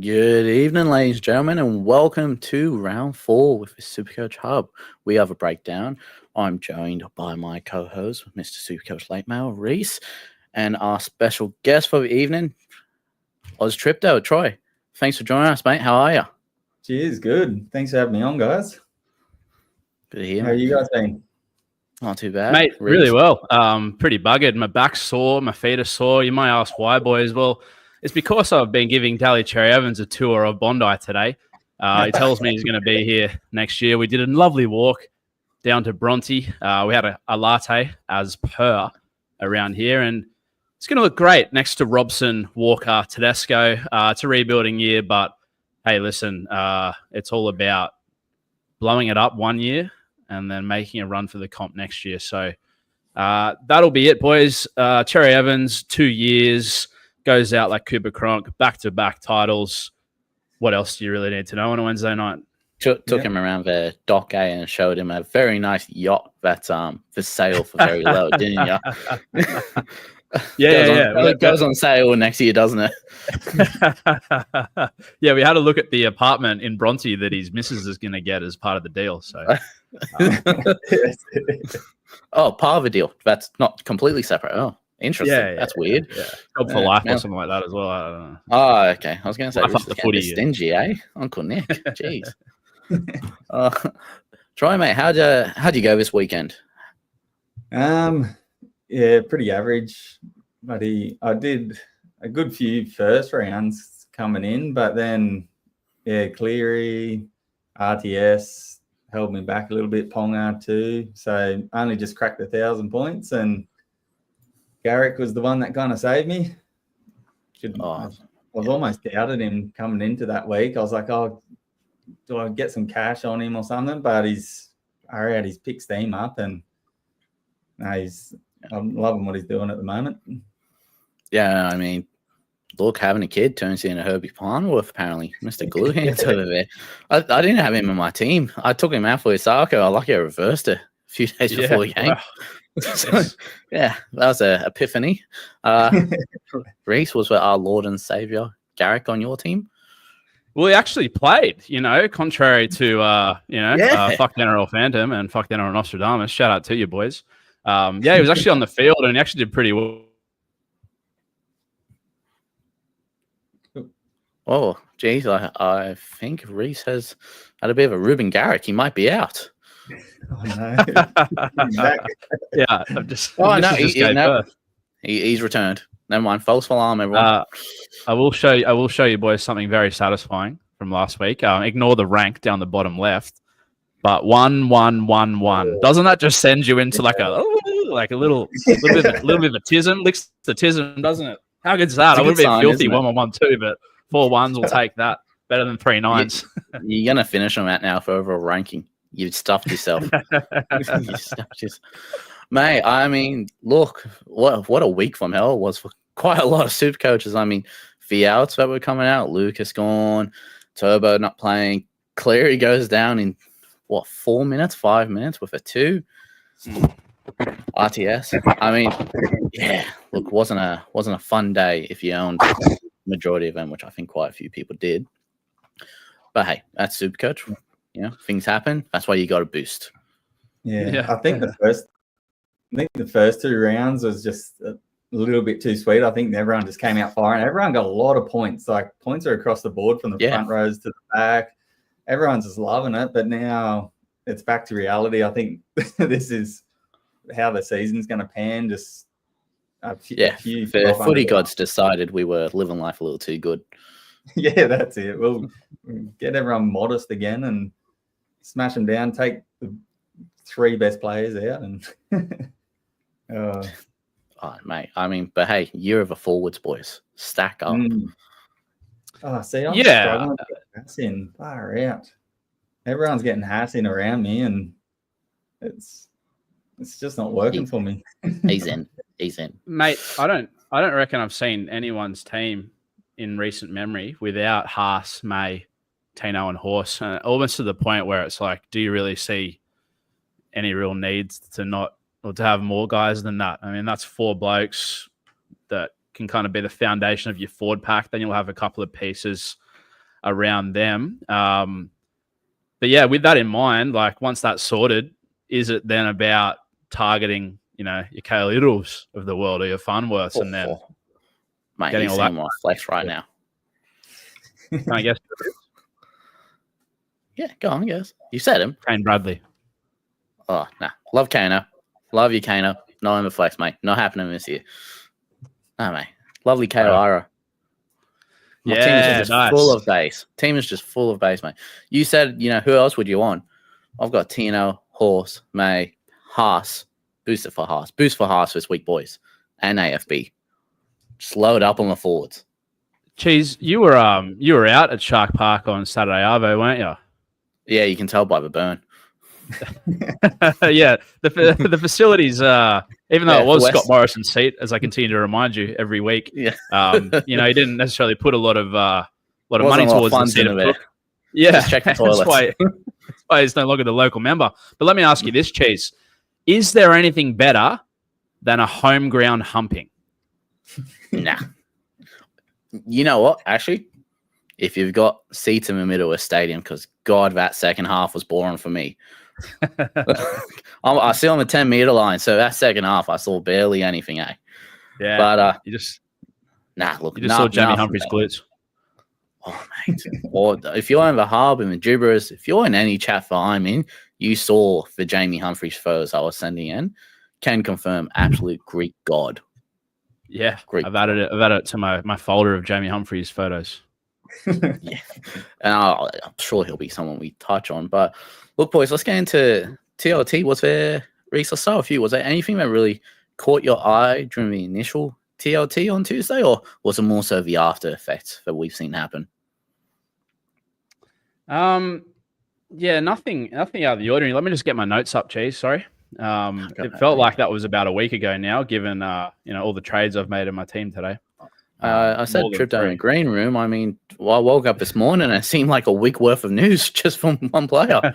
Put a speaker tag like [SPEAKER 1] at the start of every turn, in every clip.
[SPEAKER 1] Good evening, ladies and gentlemen, and welcome to round 4 with the SuperCoach Hub. We have a breakdown. I'm joined by my co-host, Mr. SuperCoach Late Mail, Reese, and our special guest for the evening, Oz Tripto, Troy. Thanks for joining us, mate. How are you?
[SPEAKER 2] Cheers, good. Thanks for having me on, guys.
[SPEAKER 1] Good to hear.
[SPEAKER 2] How are you guys been?
[SPEAKER 1] Not too bad.
[SPEAKER 3] Mate,
[SPEAKER 1] Reese?
[SPEAKER 3] really well. Pretty buggered. My back's sore, my feet are sore. You might ask why, boys. Well, it's because I've been giving Dally Cherry Evans a tour of Bondi today. He tells me he's going to be here next year. We did a lovely walk down to Bronte. We had a latte as per around here, and it's going to look great next to Robson, Walker, Tedesco. It's a rebuilding year, but hey, listen, it's all about blowing it up one year and then making a run for the comp next year. So that'll be it, boys. Cherry Evans, 2 years, goes out like Cooper Cronk, back-to-back titles. What else do you really need to know on a Wednesday night?
[SPEAKER 1] Took him around the dock and showed him a very nice yacht that's for sale for very low, didn't you? It goes on sale next year, doesn't it?
[SPEAKER 3] Yeah, we had a look at the apartment in Bronte that his missus is going to get as part of the deal. So,
[SPEAKER 1] part of the deal. That's not completely separate. Oh, interesting. That's weird.
[SPEAKER 3] Yeah. Job for life or something like that as well. I don't know.
[SPEAKER 1] Oh, okay. I was going to say,
[SPEAKER 3] the footy,
[SPEAKER 1] stingy, eh? Uncle Nick. Jeez. Troy, mate, how'd you go this weekend?
[SPEAKER 2] Yeah, pretty average, buddy. I did a good few first rounds coming in, but then, Cleary, RTS held me back a little bit, Ponga too. So only just cracked 1,000 points, and Garrick was the one that kind of saved me. I was almost doubted him coming into that week. I was like, do I get some cash on him or something? But he's picked steam up, and I'm loving what he's doing at the moment.
[SPEAKER 1] Yeah, I mean, look, having a kid turns into Herbie Farnworth, apparently. Mr. Glue Hands over there. I didn't have him in my team. I took him out for Isako. I lucky I reversed it a few days before the game. Wow. So, that was an epiphany. Reese, was our Lord and Savior Garrick on your team?
[SPEAKER 3] Well, he actually played, contrary to, fuck the NRL Phantom and fuck the NRL Nostradamus. Shout out to you, boys. He was actually on the field and he actually did pretty well.
[SPEAKER 1] Oh, geez, I think Reese has had a bit of a Ruben Garrick. He might be out.
[SPEAKER 2] Oh, no.
[SPEAKER 3] Yeah, I'm just.
[SPEAKER 1] Oh, no, he's returned. Never mind. False alarm, everyone.
[SPEAKER 3] I will show you, boys, something very satisfying from last week. Ignore the rank down the bottom left. But 1-1-1-1. Doesn't that just send you into like a little bit of a tism? Licks the tism, doesn't it? How good's that? I would have been filthy 1-1-1-2, but 4 1s will take that. Better than 3 9s.
[SPEAKER 1] You're gonna finish on that now for overall ranking. You've stuffed yourself. Mate, I mean, look, what a week from hell it was for quite a lot of super coaches. I mean, the outs that were coming out, Lucas gone, Turbo not playing, Cleary goes down in 5 minutes with a 2. RTS. I mean, look, wasn't a fun day if you owned the majority of them, which I think quite a few people did. But hey, that's SuperCoach. Things happen. That's why you got to boost.
[SPEAKER 2] Yeah. I think the first 2 rounds was just a little bit too sweet. I think everyone just came out firing. Everyone got a lot of points. Like, points are across the board from the front rows to the back. Everyone's just loving it. But now it's back to reality. I think this is how the season's going to pan. Just
[SPEAKER 1] the footy gods decided we were living life a little too good.
[SPEAKER 2] Yeah, that's it. We'll get everyone modest again and smash them down, take the 3 best players out. And
[SPEAKER 1] mate, I mean, but hey, year of the forwards, boys. Stack up.
[SPEAKER 2] I'm struggling to get Hassing. Far out. Everyone's getting Hassing around me, and it's just not working for me.
[SPEAKER 1] He's in.
[SPEAKER 3] Mate, I don't reckon I've seen anyone's team in recent memory without Haas, May, Tino, and Horse. Almost to the point where it's like, do you really see any real needs to have more guys than that? I mean, that's 4 blokes that can kind of be the foundation of your forward pack. Then you'll have a couple of pieces around them. But yeah, with that in mind, like once that's sorted, is it then about targeting, your Kale Littles of the world or your Funworths and then
[SPEAKER 1] mate,
[SPEAKER 3] getting
[SPEAKER 1] he's
[SPEAKER 3] all that
[SPEAKER 1] seeing my flex right now.
[SPEAKER 3] Can I guess?
[SPEAKER 1] Yeah, go on, guess. You said him.
[SPEAKER 3] Kane Bradley.
[SPEAKER 1] Oh, nah. Love Kano. Love you, Kano. No over flex, mate. Not happening this year. No, mate. Lovely KO Ira. My team is just full of base. Team is just full of base, mate. You said, who else would you want? I've got Tino, Horse, May, Haas. Booster for Haas. Boost for Haas this week, boys. And AFB. Just load up on the forwards.
[SPEAKER 3] Cheese, you were out at Shark Park on Saturday Arvo, weren't you?
[SPEAKER 1] Yeah, you can tell by the burn.
[SPEAKER 3] Yeah, the facilities, even though it was Scott Morrison's seat, as I continue to remind you every week, he didn't necessarily put a lot of money towards the seat. Yeah,
[SPEAKER 1] just check the toilets.
[SPEAKER 3] That's why he's no longer the local member. But let me ask you this, Cheese: is there anything better than a home ground humping?
[SPEAKER 1] Nah. You know what? Actually, if you've got seats in the middle of a stadium, because God, that second half was boring for me. I see on the 10-meter line, so that second half I saw barely anything, eh?
[SPEAKER 3] Yeah,
[SPEAKER 1] but
[SPEAKER 3] you just
[SPEAKER 1] saw
[SPEAKER 3] Jamie Humphrey's glutes.
[SPEAKER 1] Oh, mate. Or if you're in the hub and the gibbers, if you're in any chat for I'm in, you saw the Jamie Humphreys photos I was sending in. Can confirm, absolute Greek god.
[SPEAKER 3] Yeah, I've added it to my folder of Jamie Humphreys photos.
[SPEAKER 1] Yeah, and I'm sure he'll be someone we touch on. But look, boys, let's get into TLT. Was there, Reese, I'll start with you. Was there anything that really caught your eye during the initial TLT on Tuesday, or was it more so the after effects that we've seen happen?
[SPEAKER 3] Yeah, nothing out of the ordinary. Let me just get my notes up, Cheese. Sorry. It felt like that was about a week ago now, given all the trades I've made in my team today.
[SPEAKER 1] I said trip down the green room. I mean, I woke up this morning and it seemed like a week worth of news just from one player.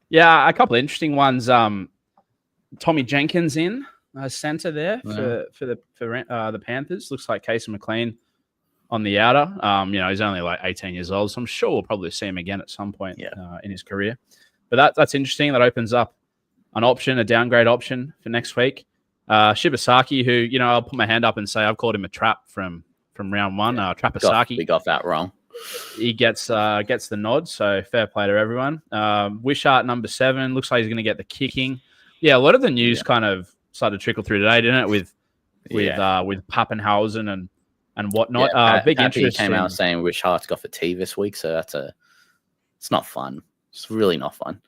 [SPEAKER 3] Yeah, a couple of interesting ones. Tommy Jenkins in center there for the Panthers. Looks like Casey McLean on the outer. He's only like 18 years old, so I'm sure we'll probably see him again at some point in his career. But that's interesting. That opens up a downgrade option for next week. Shibasaki, who, I'll put my hand up and say I've called him a trap from round one. Trappasaki.
[SPEAKER 1] We got that wrong.
[SPEAKER 3] He gets the nod, so fair play to everyone. Wishart, number 7, looks like he's going to get the kicking. Yeah, a lot of the news kind of started to trickle through today, didn't it? With Pappenhausen and whatnot.
[SPEAKER 1] Yeah,
[SPEAKER 3] big interest.
[SPEAKER 1] Came out saying Wishart's got fatigue this week, so it's not fun. It's really not fun.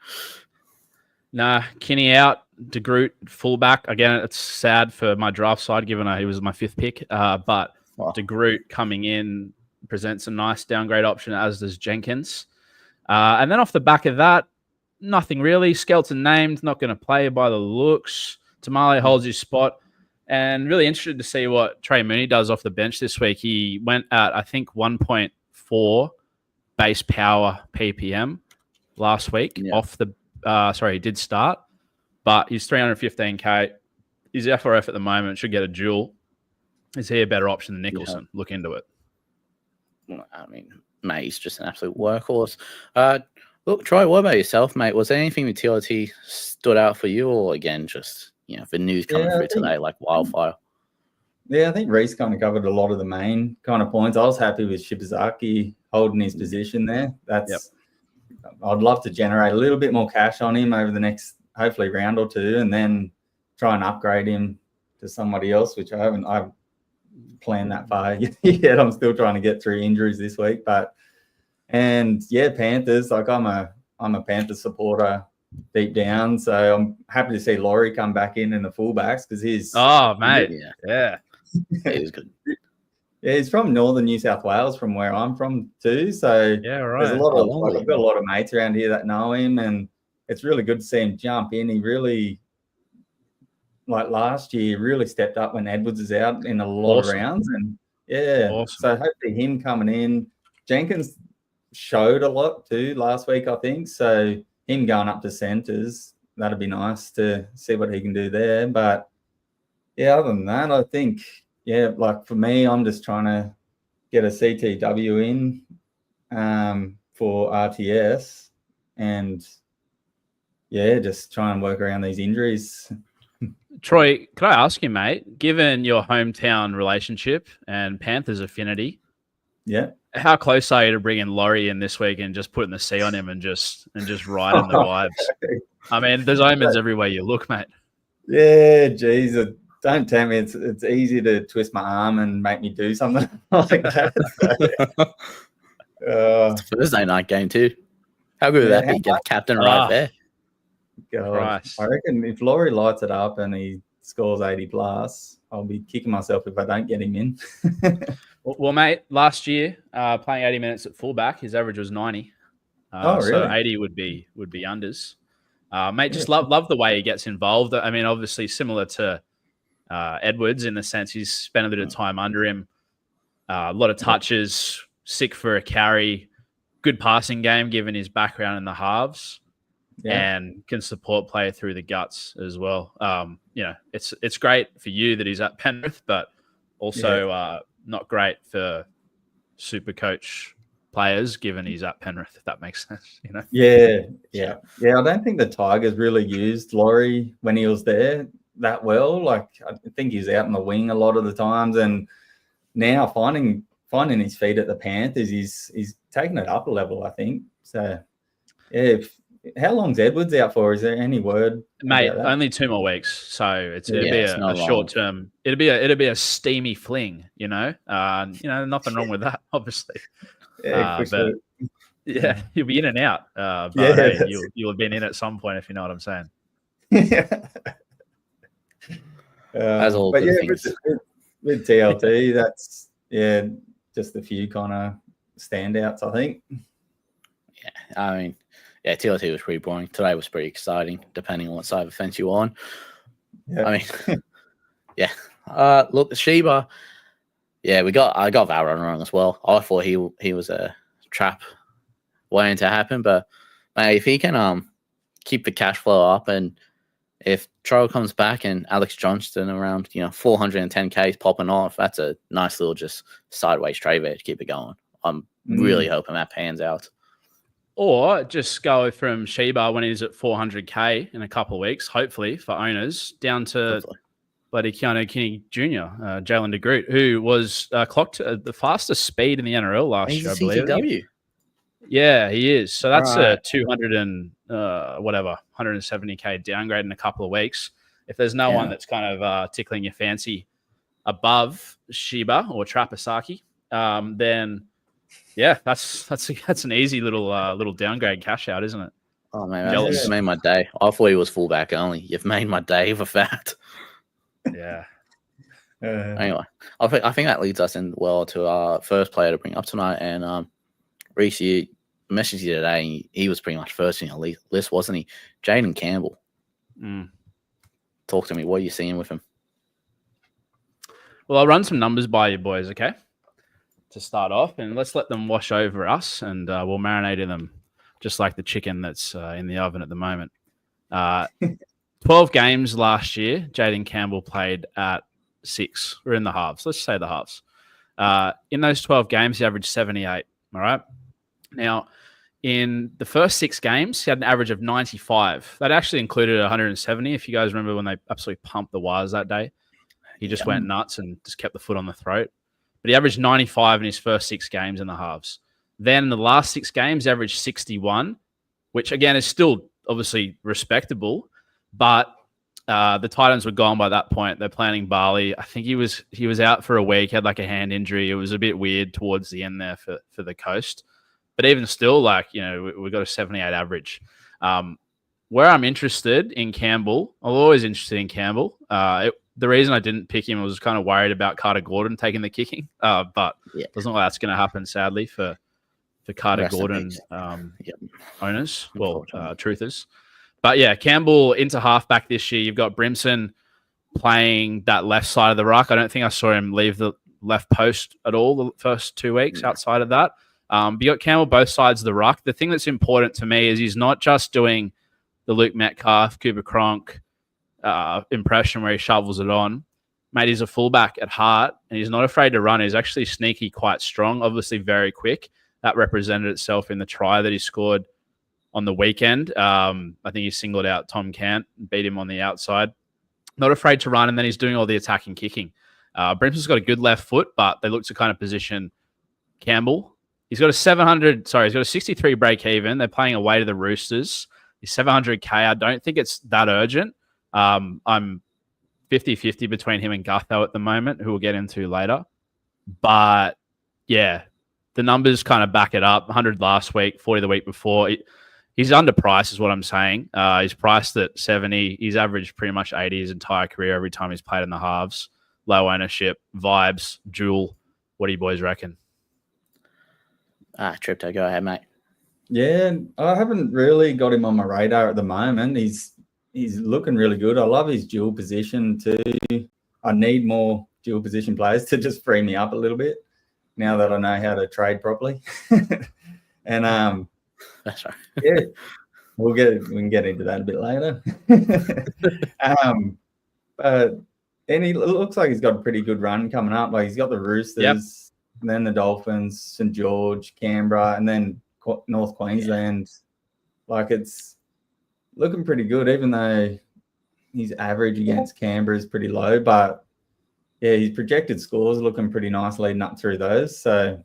[SPEAKER 3] Nah, Kinney out, De Groot fullback. Again, it's sad for my draft side, given he was my 5th pick. But De Groot coming in presents a nice downgrade option, as does Jenkins. And then off the back of that, nothing really. Skelton named, not going to play by the looks. Tamale holds his spot. And really interested to see what Trey Mooney does off the bench this week. He went at, I think, 1.4 base power PPM last week off the he did start, but he's 315k. His FRF at the moment should get a duel. Is he a better option than Nicholson? Yeah. Look into it.
[SPEAKER 1] I mean, mate, he's just an absolute workhorse. Look, Troy, what about yourself, mate? Was there anything with TLT stood out for you, or again, just the news coming through today like wildfire?
[SPEAKER 2] Yeah, I think Reese kind of covered a lot of the main kind of points. I was happy with Shibazaki holding his position there. I'd love to generate a little bit more cash on him over the next, hopefully, round or two, and then try and upgrade him to somebody else, which I've planned that far yet. I'm still trying to get through injuries this week. Panthers, like I'm a Panthers supporter deep down, so I'm happy to see Laurie come back in the fullbacks because he's
[SPEAKER 1] he's good.
[SPEAKER 2] Yeah, he's from northern New South Wales, from where I'm from too. So there's a lot of I've got a lot of mates around here that know him, and it's really good to see him jump in. He really, like last year, really stepped up when Edwards is out in a lot of rounds, and so hopefully him coming in. Jenkins showed a lot too last week, I think. So him going up to centres, that'd be nice to see what he can do there. But other than that, I think. Yeah, like for me, I'm just trying to get a CTW in for RTS, and just try and work around these injuries.
[SPEAKER 3] Troy, could I ask you, mate, given your hometown relationship and Panthers affinity, how close are you to bringing Laurie in this week and just putting the C on him and just riding the vibes? I mean, there's omens everywhere you look, mate.
[SPEAKER 2] Yeah, geez, don't tell me it's easy to twist my arm and make me do something like that.
[SPEAKER 1] It's a Thursday night game too. How good would that be? Get the captain right there.
[SPEAKER 2] God, I reckon if Laurie lights it up and he scores 80 plus, I'll be kicking myself if I don't get him in.
[SPEAKER 3] Well, mate, last year playing 80 minutes at fullback, his average was 90.
[SPEAKER 2] Really?
[SPEAKER 3] So 80 would be unders. Mate, just love the way he gets involved. I mean, obviously similar to Edwards in the sense he's spent a bit of time under him. A lot of touches, sick for a carry, good passing game given his background in the halves. And can support play through the guts as well. It's great for you that he's at Penrith, but also not great for SuperCoach players given he's at Penrith, if that makes sense.
[SPEAKER 2] Yeah. I don't think the Tigers really used Laurie when he was there that well. Like I think he's out on the wing a lot of the times, and now finding his feet at the Panthers, he's taking it up a level, I think. So how long's Edwards out for? Is there any word,
[SPEAKER 3] mate? Only 2 more weeks, so it'll be a short term. It'll be a steamy fling, nothing wrong with that, obviously. But you'll be in and out. But you'll have been in at some point, if you know what I'm saying.
[SPEAKER 1] As all
[SPEAKER 2] but
[SPEAKER 1] things.
[SPEAKER 2] with TLT, that's just a few kind of standouts, I think.
[SPEAKER 1] Yeah, I mean. Yeah, TLT was pretty boring. Today was pretty exciting, depending on what side of the fence you're on. Yeah. I mean, look, Sheba. Yeah, I got Valron wrong as well. I thought he was a trap waiting to happen, but mate, if he can keep the cash flow up, and if Trell comes back and Alex Johnston around 410K is popping off, that's a nice little just sideways trade there to keep it going. I'm really hoping that pans out.
[SPEAKER 3] Or just go from Sheba when he's at 400K in a couple of weeks, hopefully for owners, down to bloody Keanu Kinney Jr., Jalen DeGroot, who was clocked at the fastest speed in the NRL last year, I believe.
[SPEAKER 1] CTW.
[SPEAKER 3] Yeah, he is. So that's a 170K downgrade in a couple of weeks. If there's no one that's kind of tickling your fancy above Sheba or Trapasaki, then... Yeah, that's an easy little downgrade cash out, isn't it?
[SPEAKER 1] Oh man, you've made my day. I thought he was fullback only. You've made my day for fact.
[SPEAKER 3] Yeah.
[SPEAKER 1] Anyway, I think that leads us in well to our first player to bring up tonight. And Reese, you messaged you today. He was pretty much first in your list, wasn't he? Jaden Campbell. Talk to me. What are you seeing with him?
[SPEAKER 3] Well, I'll run some numbers by you boys, okay? To start off, and let's let them wash over us, and we'll marinate in them just like the chicken that's in the oven at the moment. 12 games last year, Jaden Campbell played at 6, or in the halves. Let's say the halves. In those 12 games, he averaged 78. All right. Now, in the first 6 games, he had an average of 95. That actually included 170. If you guys remember when they absolutely pumped the wires that day, he just went nuts and just kept the foot on the throat. But he averaged 95 in his first 6 games in the halves. Then in the last 6 games, he averaged 61, which again is still obviously respectable. But the Titans were gone by that point. They're planning Bali. I think he was out for a week, had like a hand injury. It was a bit weird towards the end there for the Coast. But even still, we got a 78 average. Where I'm interested in Campbell, I'm always interested in Campbell. The reason I didn't pick him, I was kind of worried about Carter Gordon taking the kicking, but it doesn't look like that's going to happen, sadly, for Carter Gordon owners, truthers. But yeah, Campbell into halfback this year. You've got Brimson playing that left side of the ruck. I don't think I saw him leave the left post at all the first 2 weeks outside of that. But you got Campbell both sides of the ruck. The thing that's important to me is he's not just doing the Luke Metcalf, Cooper Cronk impression where he shovels it on. mate, he's a fullback at heart, and he's not afraid to run. He's actually sneaky, quite strong, obviously very quick. That represented itself in the try that he scored on the weekend. I think he singled out Tom Cant and beat him on the outside. Not afraid to run, and then he's doing all the attacking kicking. Brimson's got a good left foot, but they look to kind of position Campbell. He's got a 63 break even. They're playing away to the Roosters. He's 700K. I don't think it's that urgent. I'm 50-50 between him and Gutho at the moment, who we'll get into later. But yeah, the numbers kind of back it up. 100 last week, 40 the week before. He's underpriced is what I'm saying. He's priced at 70. He's averaged pretty much 80 his entire career every time he's played in the halves. Low ownership, vibes, Jewel. What do you boys reckon?
[SPEAKER 1] Tripto, go ahead, mate.
[SPEAKER 2] Yeah, I haven't really got him on my radar at the moment. He's looking really good. I love his dual position too. I need more dual position players to just free me up a little bit now that I know how to trade properly. And
[SPEAKER 1] that's right.
[SPEAKER 2] Yeah, we can get into that a bit later. And he looks like he's got a pretty good run coming up. Like he's got the Roosters, and then the Dolphins, St George, Canberra, and then North Queensland. Like it's looking pretty good, even though his average against Canberra is pretty low. But yeah, his projected scores looking pretty nice leading up through those. So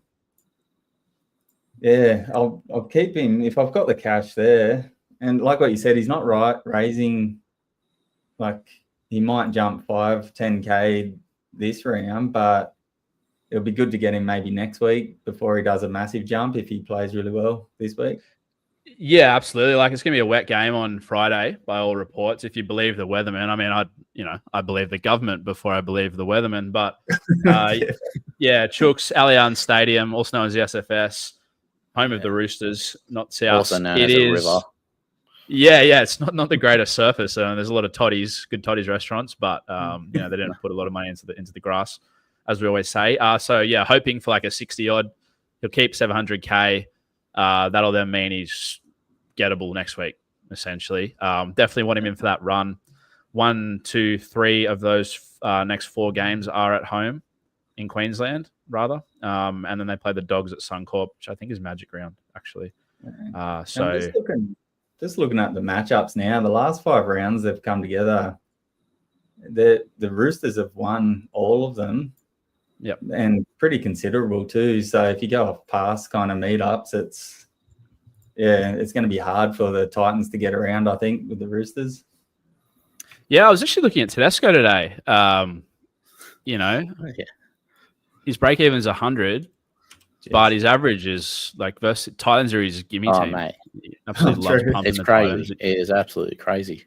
[SPEAKER 2] yeah, I'll keep him if I've got the cash there. And like what you said, he's not raising, like he might jump 5-10K this round, but it'll be good to get him maybe next week before he does a massive jump if he plays really well this week.
[SPEAKER 3] Yeah, absolutely. Like it's going to be a wet game on Friday by all reports. If you believe the weatherman, I mean, I believe the government before I believe the weatherman. But yeah, Chooks, Allianz Stadium, also known as the SFS, home of the Roosters, not South.
[SPEAKER 1] Also known as a river.
[SPEAKER 3] Yeah, it's not the greatest surface. There's a lot of good toddies restaurants, but they didn't put a lot of money into the grass, as we always say. So yeah, hoping for like a 60 odd. He'll keep 700K. That'll then mean he's gettable next week, essentially. Definitely want him in for that run. 1, 2, 3 of those next 4 games are at home in Queensland, rather. And then they play the Dogs at Suncorp, which I think is Magic Round, actually. So
[SPEAKER 2] just looking at the matchups now, the last 5 rounds they've come together. The Roosters have won all of them.
[SPEAKER 3] Yep.
[SPEAKER 2] And pretty considerable too. So if you go off past kind of meetups, it's going to be hard for the Titans to get around, I think, with the Roosters.
[SPEAKER 3] Yeah, I was actually looking at Tedesco today. His break even's 100, but his average is like versus Titans are his gimme team.
[SPEAKER 1] Mate.
[SPEAKER 3] He absolutely loves pumping
[SPEAKER 1] it's
[SPEAKER 3] the
[SPEAKER 1] crazy.
[SPEAKER 3] Titans.
[SPEAKER 1] It is absolutely crazy.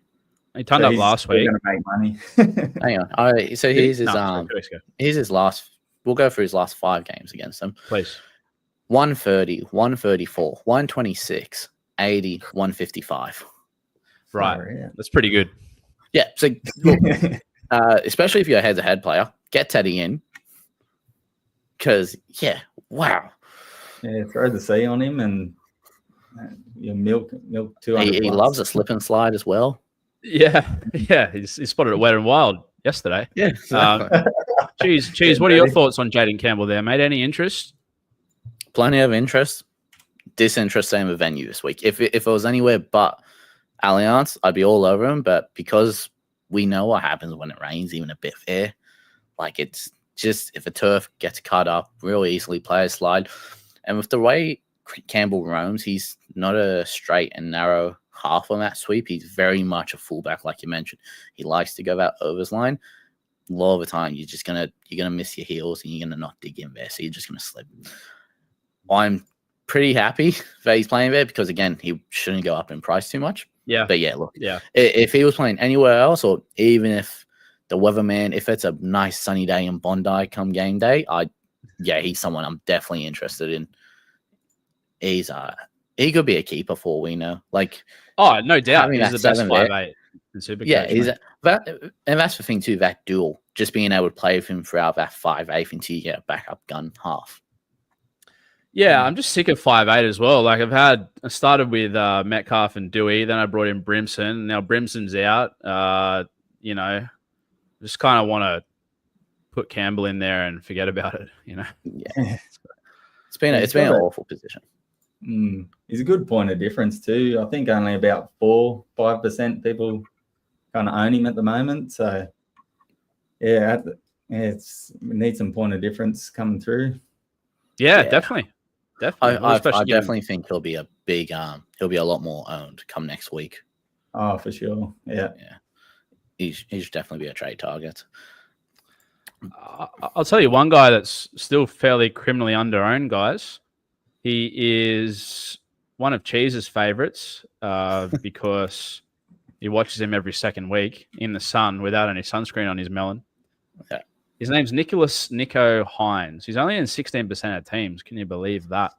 [SPEAKER 3] He turned up last week.
[SPEAKER 2] Going to make money.
[SPEAKER 1] Hang on. Here's his last. We'll go through his last 5 games against them.
[SPEAKER 3] Please.
[SPEAKER 1] 130, 134, 126, 80, 155.
[SPEAKER 3] Right. That's pretty good.
[SPEAKER 1] Yeah. So, look, especially if you're a head-to-head player, get Teddy in. Because, yeah, wow.
[SPEAKER 2] Yeah, throw the C on him and milk 200.
[SPEAKER 1] He loves a slip and slide as well.
[SPEAKER 3] Yeah. He spotted it wet and wild yesterday.
[SPEAKER 1] Yeah.
[SPEAKER 3] Cheese, what are your thoughts on Jaden Campbell there, mate? Any interest?
[SPEAKER 1] Plenty of interest. Disinterest same with venue this week. If it was anywhere but Allianz, I'd be all over him. But because we know what happens when it rains, even a bit of air, like it's just if a turf gets cut up real easily, players slide. And with the way Campbell roams, he's not a straight and narrow half on that sweep. He's very much a fullback, like you mentioned. He likes to go that overs line. A lot of the time, you're gonna miss your heels and you're gonna not dig in there, so you're just gonna slip. I'm pretty happy that he's playing there because again, he shouldn't go up in price too much.
[SPEAKER 3] Yeah,
[SPEAKER 1] but yeah, look, if he was playing anywhere else, or even if the weatherman, if it's a nice sunny day in Bondi come game day, he's someone I'm definitely interested in. He could be a keeper for all we know. Like,
[SPEAKER 3] oh, no doubt, he's the best 5'8" in SuperCoach.
[SPEAKER 1] Yeah, and that's the thing too. That duel, just being able to play with him throughout that 5'8" until you get a backup gun half.
[SPEAKER 3] Yeah, I'm just sick of 5'8" as well. Like I started with Metcalf and Dewey, then I brought in Brimson. Now Brimson's out. Just kind of want to put Campbell in there and forget about it.
[SPEAKER 1] Yeah, it's been an awful position.
[SPEAKER 2] He's a good point of difference too. I think only about 4-5% people kind of own him at the moment. So yeah, we need some point of difference coming through.
[SPEAKER 3] Yeah. Definitely.
[SPEAKER 1] I definitely think he'll be a big he'll be a lot more owned come next week.
[SPEAKER 2] Oh, for sure. Yeah.
[SPEAKER 1] He should definitely be a trade target.
[SPEAKER 3] I'll tell you one guy that's still fairly criminally under-owned, guys. He is one of Cheese's favorites because he watches him every second week in the sun without any sunscreen on his melon.
[SPEAKER 1] Yeah.
[SPEAKER 3] His name's Nico Hines. He's only in 16% of teams. Can you believe that?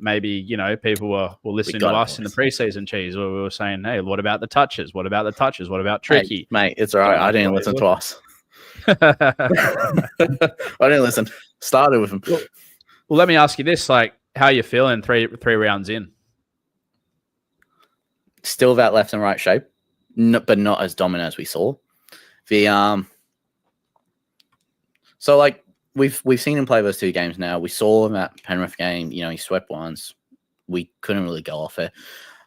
[SPEAKER 3] Maybe, people were listening to us in the preseason, Cheese, where we were saying, hey, what about the touches? What about the touches? What about Tricky?
[SPEAKER 1] Hey, mate, it's all right. I didn't listen to us. I didn't listen. Started with him.
[SPEAKER 3] Well, let me ask you this: like, how are you feeling three rounds in?
[SPEAKER 1] Still that left and right shape, but not as dominant as we saw. So like we've seen him play those 2 games now. We saw him at Penrith game. He swept once. We couldn't really go off it.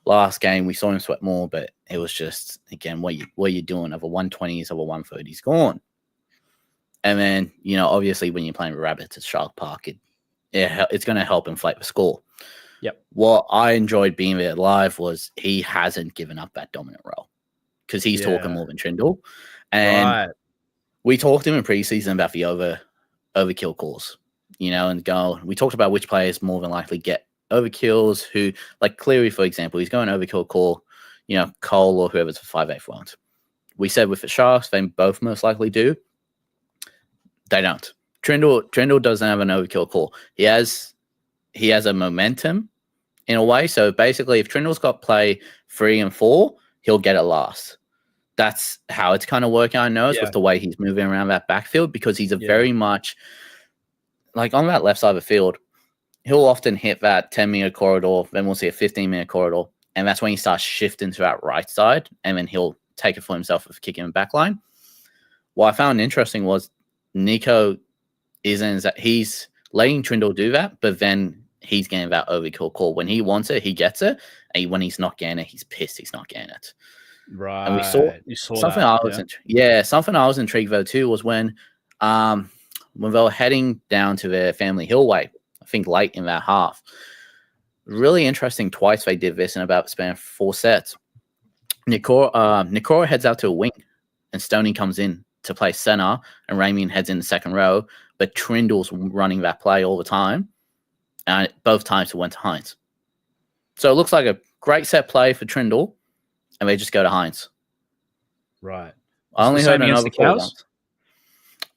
[SPEAKER 1] Last game we saw him sweat more, but it was just again what you doing over 120s, over 130s gone. And then obviously when you're playing with Rabbits at Shark Park, it's going to help inflate the score.
[SPEAKER 3] Yep.
[SPEAKER 1] What I enjoyed being there live was he hasn't given up that dominant role because he's talking more than Trindle. And we talked to him in preseason about the overkill calls, and we talked about which players more than likely get overkills who, like Cleary, for example, he's going overkill call, Cole or whoever's a 5/8 won't. We said with the Sharks, they both most likely do. They don't. Trindle doesn't have an overkill call. He has a momentum in a way. So basically, if Trindle's got play 3 and 4, he'll get it last. That's how it's kind of working. I know with the way he's moving around that backfield because he's a very much like on that left side of the field. He'll often hit that 10-meter corridor. Then we'll see a 15-meter corridor, and that's when he starts shifting to that right side, and then he'll take it for himself with kicking him back line. What I found interesting was Nico isn't that he's letting Trindle do that, but then he's getting that overkill call. When he wants it, he gets it. And when he's not getting it, he's pissed he's not getting it.
[SPEAKER 3] Right.
[SPEAKER 1] And we saw something that, something I was intrigued though too was when they were heading down to their Family Hill way, I think late in that half. Really interesting. Twice they did this in about the span of 4 sets. Nikora heads out to a wing, and Stoney comes in to play center, and Ramian heads in the second row. But Trindle's running that play all the time, and both times it went to Hines. So it looks like a great set play for Trindle, and they just go to Hines.
[SPEAKER 3] Right.
[SPEAKER 1] I only heard another call once.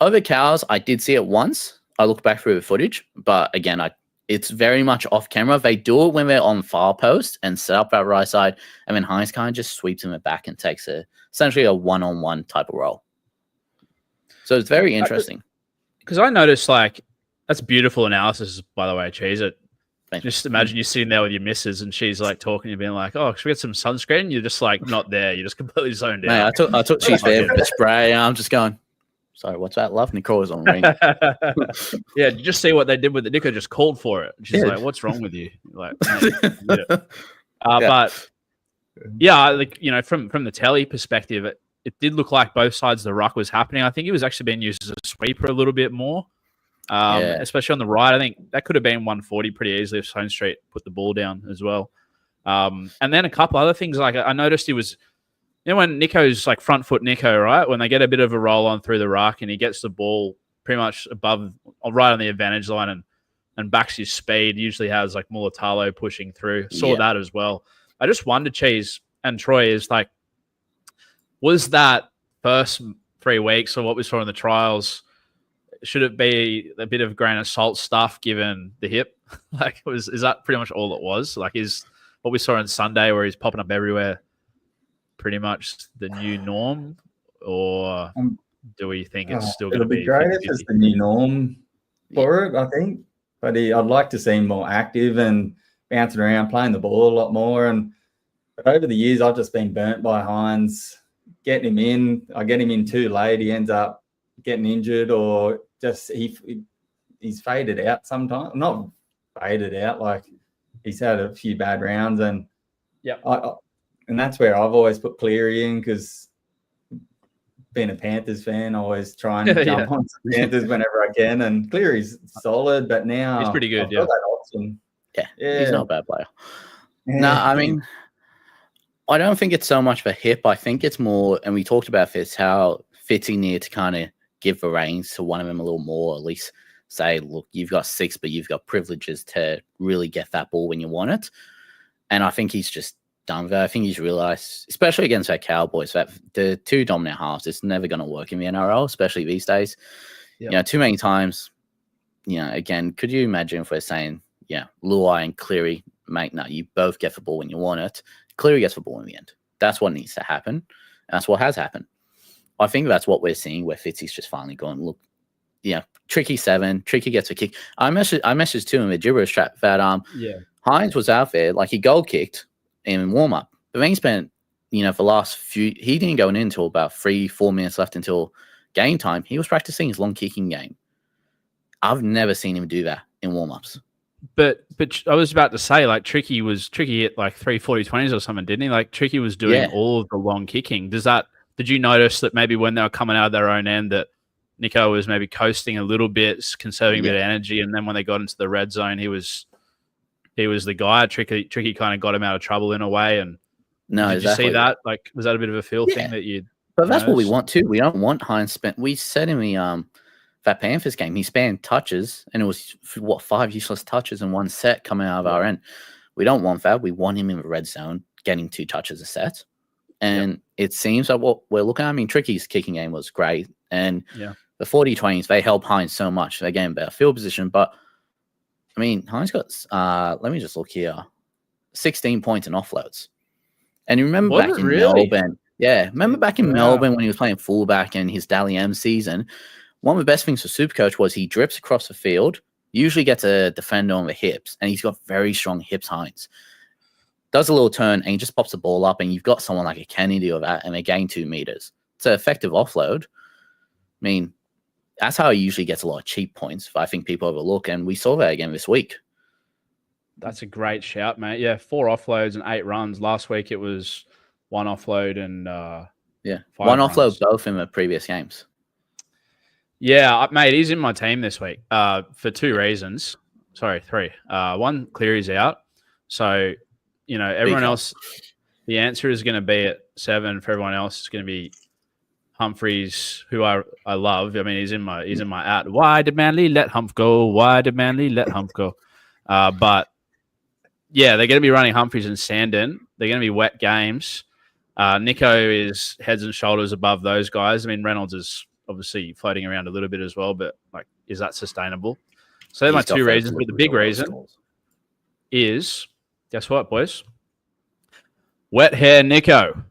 [SPEAKER 1] Over Cows, I did see it once. I looked back through the footage, but again, it's very much off camera. They do it when they're on far post and set up that right side, and then Hines kind of just sweeps him it back and takes essentially a one-on-one type of role. So it's very interesting.
[SPEAKER 3] Because I noticed, that's beautiful analysis, by the way, Cheese. Just imagine you're sitting there with your missus and she's talking to you, being like, oh, should we get some sunscreen? You're just not there. You're just completely zoned out.
[SPEAKER 1] Mate, I took she's there with the spray, and I'm just going, sorry, what's that, love? Nicola's on ring.
[SPEAKER 3] Yeah, did you just see what they did with it? Nico just called for it. She's like, what's wrong with you? But from the telly perspective, it did look like both sides of the ruck was happening. I think he was actually being used as a sweeper a little bit more, especially on the right. I think that could have been 140 pretty easily if Stone Street put the ball down as well. And then a couple other things, I noticed he was, when Nico's front foot Nico, right? When they get a bit of a roll on through the ruck and he gets the ball pretty much right on the advantage line and backs his speed, usually has Mulatalo pushing through. Saw that as well. I just wonder, Cheese and Troy, is was that first 3 weeks or what we saw in the trials, should it be a bit of grain of salt stuff given the hip? Is that pretty much all it was? Is what we saw on Sunday where he's popping up everywhere pretty much the new norm? Or do we think it's still going to be
[SPEAKER 2] great if it's the new norm for it, I think. But I'd like to see him more active and bouncing around, playing the ball a lot more. But over the years, I've just been burnt by Hines. Getting him in, I get him in too late. He ends up getting injured or just he's faded out sometimes. Not faded out, like he's had a few bad rounds, and and that's where I've always put Cleary in, because being a Panthers fan, I always try and jump on some Panthers whenever I can. And Cleary's solid, but now
[SPEAKER 3] he's pretty good.
[SPEAKER 2] I've got that option.
[SPEAKER 1] Yeah, he's not a bad player. No, I mean, I don't think it's so much for hip. I think it's more, and we talked about this, how Fitzy needed to kind of give the reins to one of them a little more, at least say, look, you've got 6, but you've got privileges to really get that ball when you want it. And I think he's just done that. I think he's realized, especially against our Cowboys, that the 2 dominant halves, it's never going to work in the NRL, especially these days. Yep. You know, too many times, you know, again, could you imagine if we're saying, Luai and Cleary, mate, no, you both get the ball when you want it. Cleary gets the ball in the end. That's what needs to happen. And that's what has happened. I think that's what we're seeing, where Fitzy's just finally going, look, Tricky 7, Tricky gets a kick. I messaged to him a gibberish chat that Hines was out there, like he goal kicked in warm-up. But then he spent, for the last he didn't go in until about 3-4 minutes left until game time. He was practicing his long kicking game. I've never seen him do that in warm-ups.
[SPEAKER 3] But I was about to say, like, Tricky hit like 3 40-20s or something, didn't he? Like, Tricky was doing all of the long kicking. Did you notice that maybe when they were coming out of their own end that Nico was maybe coasting a little bit, conserving a bit of energy, and then when they got into the red zone, he was the guy. Tricky kind of got him out of trouble in a way. And did you see that? Like, was that a bit of a feel thing that you?
[SPEAKER 1] But that's what we want too. We don't want Hines spent. We said in the that Panthers game, he spanned touches, and it was 5 useless touches in one set coming out of our end. We don't want that. We want him in the red zone, getting 2 touches a set. And it seems like what we're looking at. I mean, Tricky's kicking game was great, and the 40-20s, they help Hines so much. They gave him better field position. But I mean, Hines got let me just look here, 16 points in offloads. And you remember back in Melbourne, remember back in Melbourne when he was playing fullback in his Dally M season. One of the best things for SuperCoach was he drips across the field, usually gets a defender on the hips, and he's got very strong hips, Hines. Does a little turn, and he just pops the ball up, and you've got someone like a Kennedy or that, and they gain 2 meters. It's an effective offload. I mean, that's how he usually gets a lot of cheap points, I think people overlook, and we saw that again this week.
[SPEAKER 3] That's a great shout, mate. Yeah, 4 offloads and 8 runs. Last week it was 1 offload and 5
[SPEAKER 1] 1 offload
[SPEAKER 3] runs.
[SPEAKER 1] both in the previous games.
[SPEAKER 3] Yeah, mate, he's in my team this week for 2 reasons. Sorry, 3. One, Cleary's out. So, everyone else, the answer is going to be at 7. For everyone else, it's going to be Humphreys, who I love. I mean, he's in my at. Why did Manly let Humph go? Why did Manly let Humph go? But, they're going to be running Humphreys and Sandon. They're going to be wet games. Nico is heads and shoulders above those guys. I mean, Reynolds is obviously floating around a little bit as well, but like, is that sustainable? So they're my 2 reasons. But the big reason is, guess what, boys? Wet hair Nico.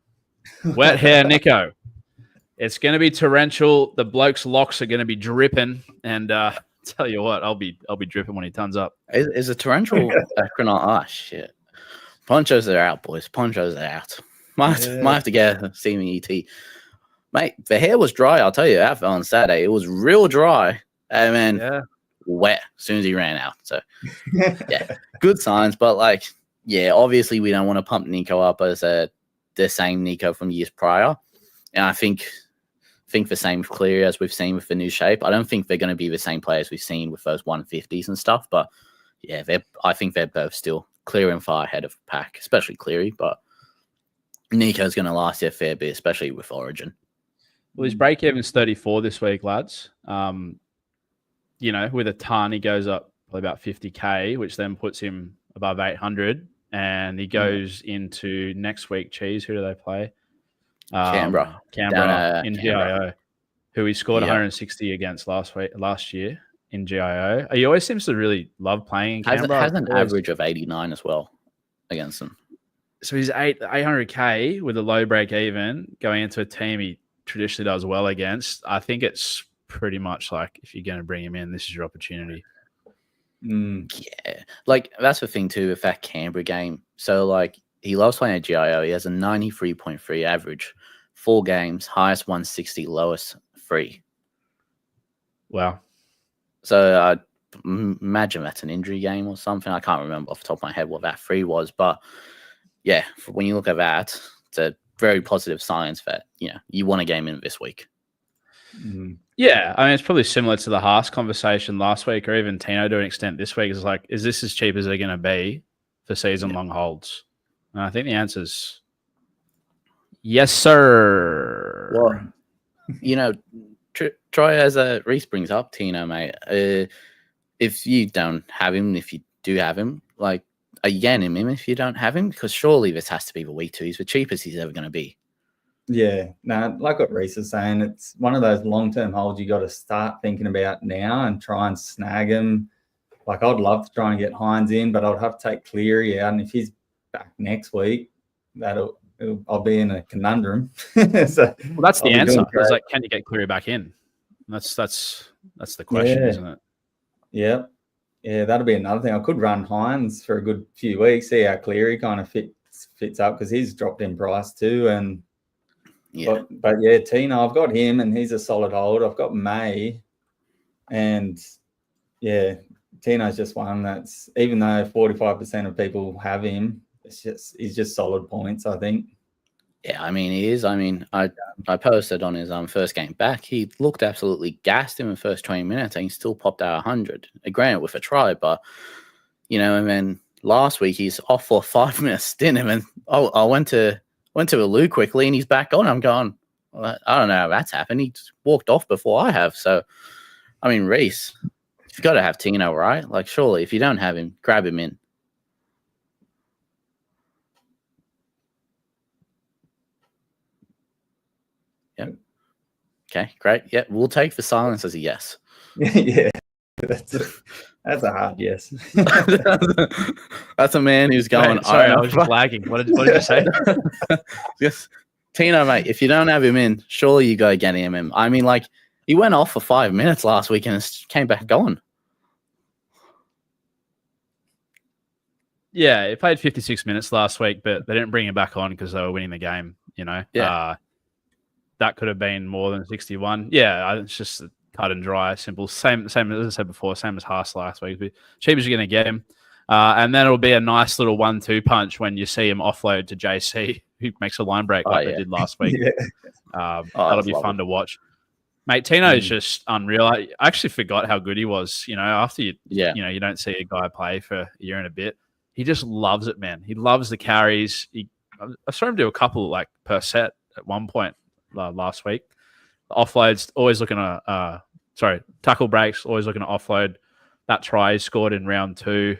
[SPEAKER 3] Wet hair Nico. It's going to be torrential. The bloke's locks are going to be dripping, and tell you what, I'll be dripping when he turns up.
[SPEAKER 1] Is a torrential acronym? Oh shit! Ponchos are out, boys. Ponchos are out. Might have to get a CMET. Mate, the hair was dry. I'll tell you that on Saturday. It was real dry, and then wet as soon as he ran out. So good signs. But obviously we don't want to pump Nico up as the same Nico from years prior. And I think the same with Cleary as we've seen with the new shape. I don't think they're going to be the same players we've seen with those 150s and stuff. But I think they're both still clear and far ahead of the pack, especially Cleary. But Nico's going to last a fair bit, especially with Origin.
[SPEAKER 3] Well, his break even's 34 this week, lads. With a ton, he goes up probably about 50K, which then puts him above 800. And he goes into next week. Cheese, who do they play?
[SPEAKER 1] Canberra
[SPEAKER 3] in GIO, who he scored 160 against last year in GIO. He always seems to really love playing in Canberra.
[SPEAKER 1] Has an average of 89 as well against them.
[SPEAKER 3] So he's 800K with a low break even going into a team he traditionally does well against. I think it's pretty much like, if you're going to bring him in, this is your opportunity.
[SPEAKER 1] Yeah, that's the thing too with that Canberra game. So he loves playing at GIO. He has a 93.3 average, 4 games, highest 160, lowest 3.
[SPEAKER 3] Wow.
[SPEAKER 1] So I imagine that's an injury game or something. I can't remember off the top of my head what that 3 was, but yeah, when you look at that, it's a very positive signs that you want a game in this week.
[SPEAKER 3] Yeah, I mean, it's probably similar to the Haas conversation last week, or even Tino to an extent this week. Is like, is this as cheap as they're going to be for season-long holds? And I think the answer is yes, sir.
[SPEAKER 1] Well, try as Reese brings up, Tino, mate. If you don't have him, if you do have him, like, are you getting him if you don't have him? Because surely this has to be the week 2. He's the cheapest he's ever going to be.
[SPEAKER 2] Yeah, no, like what Reese is saying, it's one of those long-term holds you got to start thinking about now and try and snag him. Like, I'd love to try and get Hines in, but I'd have to take Cleary out. And if he's back next week, I'll be in a conundrum.
[SPEAKER 3] Well, that's the answer. It's like, can you get Cleary back in? That's the question, isn't it?
[SPEAKER 2] Yeah. Yeah, that'll be another thing. I could run Hines for a good few weeks, see how Cleary kind of fits up, because he's dropped in price too. And but yeah, Tino, I've got him and he's a solid hold. I've got May, and yeah, Tino's just one that's, even though 45% of people have him, he's just solid points, I think.
[SPEAKER 1] Yeah, I mean, he is. I mean, I posted on his first game back. He looked absolutely gassed in the first 20 minutes, and he still popped out 100. Granted, with a try, but and then last week he's off for a 5-minute stint, and then I went to a loo quickly, and he's back on. I'm going, well, I don't know how that's happened. He just walked off before I have. So, I mean, Reese, you've got to have Tino, right? Like, surely, if you don't have him, grab him in. Yep. Okay, great. Yeah, we'll take the silence as a yes.
[SPEAKER 2] Yeah, that's a hard yes.
[SPEAKER 1] That's a man who's going.
[SPEAKER 3] Wait, sorry, I was just lagging. What did you say?
[SPEAKER 1] Yes, Tino, mate. If you don't have him in, surely you go get him in. I mean, like, he went off for 5 minutes last week and came back on.
[SPEAKER 3] Yeah, he played 56 minutes last week, but they didn't bring him back on because they were winning the game.
[SPEAKER 1] Yeah.
[SPEAKER 3] That could have been more than 61. Yeah, it's just cut and dry, simple. Same as I said before, same as Haas last week. But cheap as you're going to get him. And then it'll be a nice little 1-2 punch when you see him offload to JC, who makes a line break like they did last week. That'll be fun to watch. Mate, Tino is just unreal. I actually forgot how good he was. After you don't see a guy play for a year and a bit. He just loves it, man. He loves the carries. I saw him do a couple like per set at one point last week. Offloads, always looking to tackle breaks, always looking to offload. That try he scored in round 2,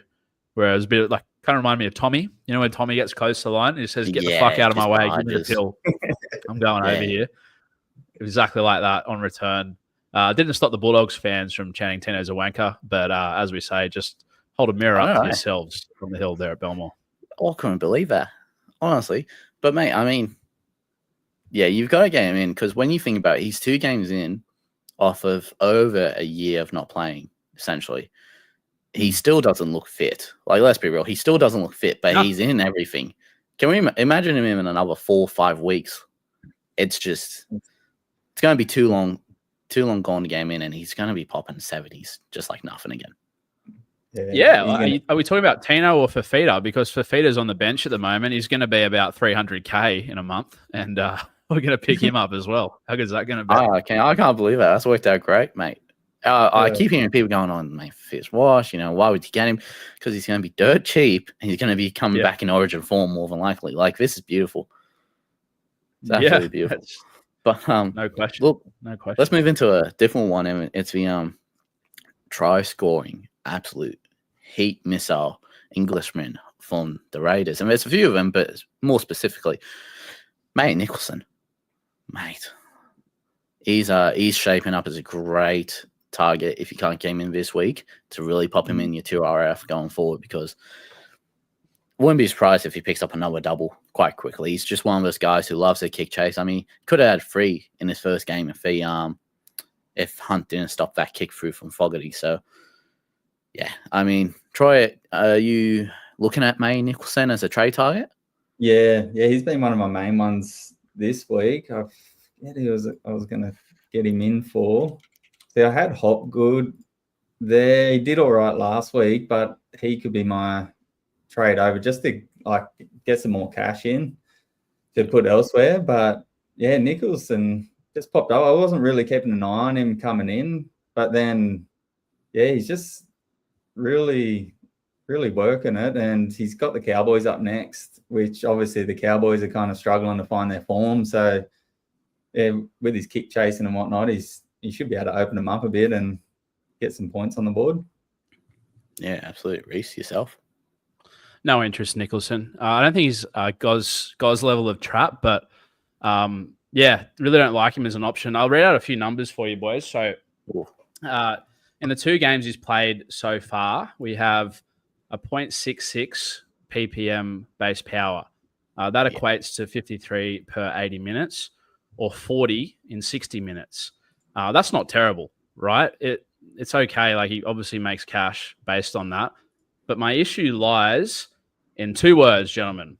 [SPEAKER 3] where it was a bit like, kind of remind me of Tommy. When Tommy gets close to the line, he says, "Get the fuck out of my way, give me the pill. I'm going over here." Exactly like that on return. Didn't stop the Bulldogs fans from chanting Tino's a wanker, but as we say, just hold a mirror up to yourselves from the hill there at Belmore.
[SPEAKER 1] I couldn't believe that, honestly. But, mate, I mean, yeah, you've got to get him in, because when you think about it, he's 2 games in off of over a year of not playing, essentially. He still doesn't look fit. Like, let's be real. He still doesn't look fit, but he's in everything. Can we imagine him in another 4 or 5 weeks? It's going to be too long gone to game in, and he's going to be popping 70s just like nothing again.
[SPEAKER 3] Are we talking about Tino or Fifita? Because Fifita's on the bench at the moment. He's going to be about 300K in a month, and we're going to pick him up as well. How good is that going to be?
[SPEAKER 1] I can't believe that. That's worked out great, mate. I keep hearing people going on, mate, Reese Walsh, why would you get him? Because he's going to be dirt cheap, and he's going to be coming back in Origin form more than likely. Like, this is beautiful. It's absolutely beautiful. But
[SPEAKER 3] no question.
[SPEAKER 1] Look,
[SPEAKER 3] no question.
[SPEAKER 1] Let's move into a different one. And it's the try scoring absolute heat missile Englishman from the Raiders. And there's a few of them, but more specifically, mate, Nicholson. Mate, he's shaping up as a great target if you can't get him in this week to really pop him in your 2RF going forward, because wouldn't be surprised if he picks up another double quite quickly. He's just one of those guys who loves a kick chase. I mean, could have had 3 in his first game if Hunt didn't stop that kick through from Fogarty. So, yeah, I mean, Troy, are you looking at May Nicholson as a trade target?
[SPEAKER 2] Yeah, he's been one of my main ones this week. I was going to get him in for. See, I had Hopgood there. He did all right last week, but he could be my trade over just to get some more cash in to put elsewhere. But yeah, Nicholson just popped up. I wasn't really keeping an eye on him coming in, but then yeah, he's just really, really working it. And he's got the Cowboys up next, which obviously the Cowboys are kind of struggling to find their form. So yeah, with his kick chasing and whatnot, he should be able to open them up a bit and get some points on the board.
[SPEAKER 1] Yeah, absolutely. Reese, yourself?
[SPEAKER 3] No interest, Nicholson. I don't think he's Goz level of trap, but yeah, really don't like him as an option. I'll read out a few numbers for you, boys. So in the 2 games he's played so far, we have a 0.66 ppm base power. That equates to 53 per 80 minutes or 40 in 60 minutes. That's not terrible, right? It's okay. Like, he obviously makes cash based on that. But my issue lies in 2 words, gentlemen.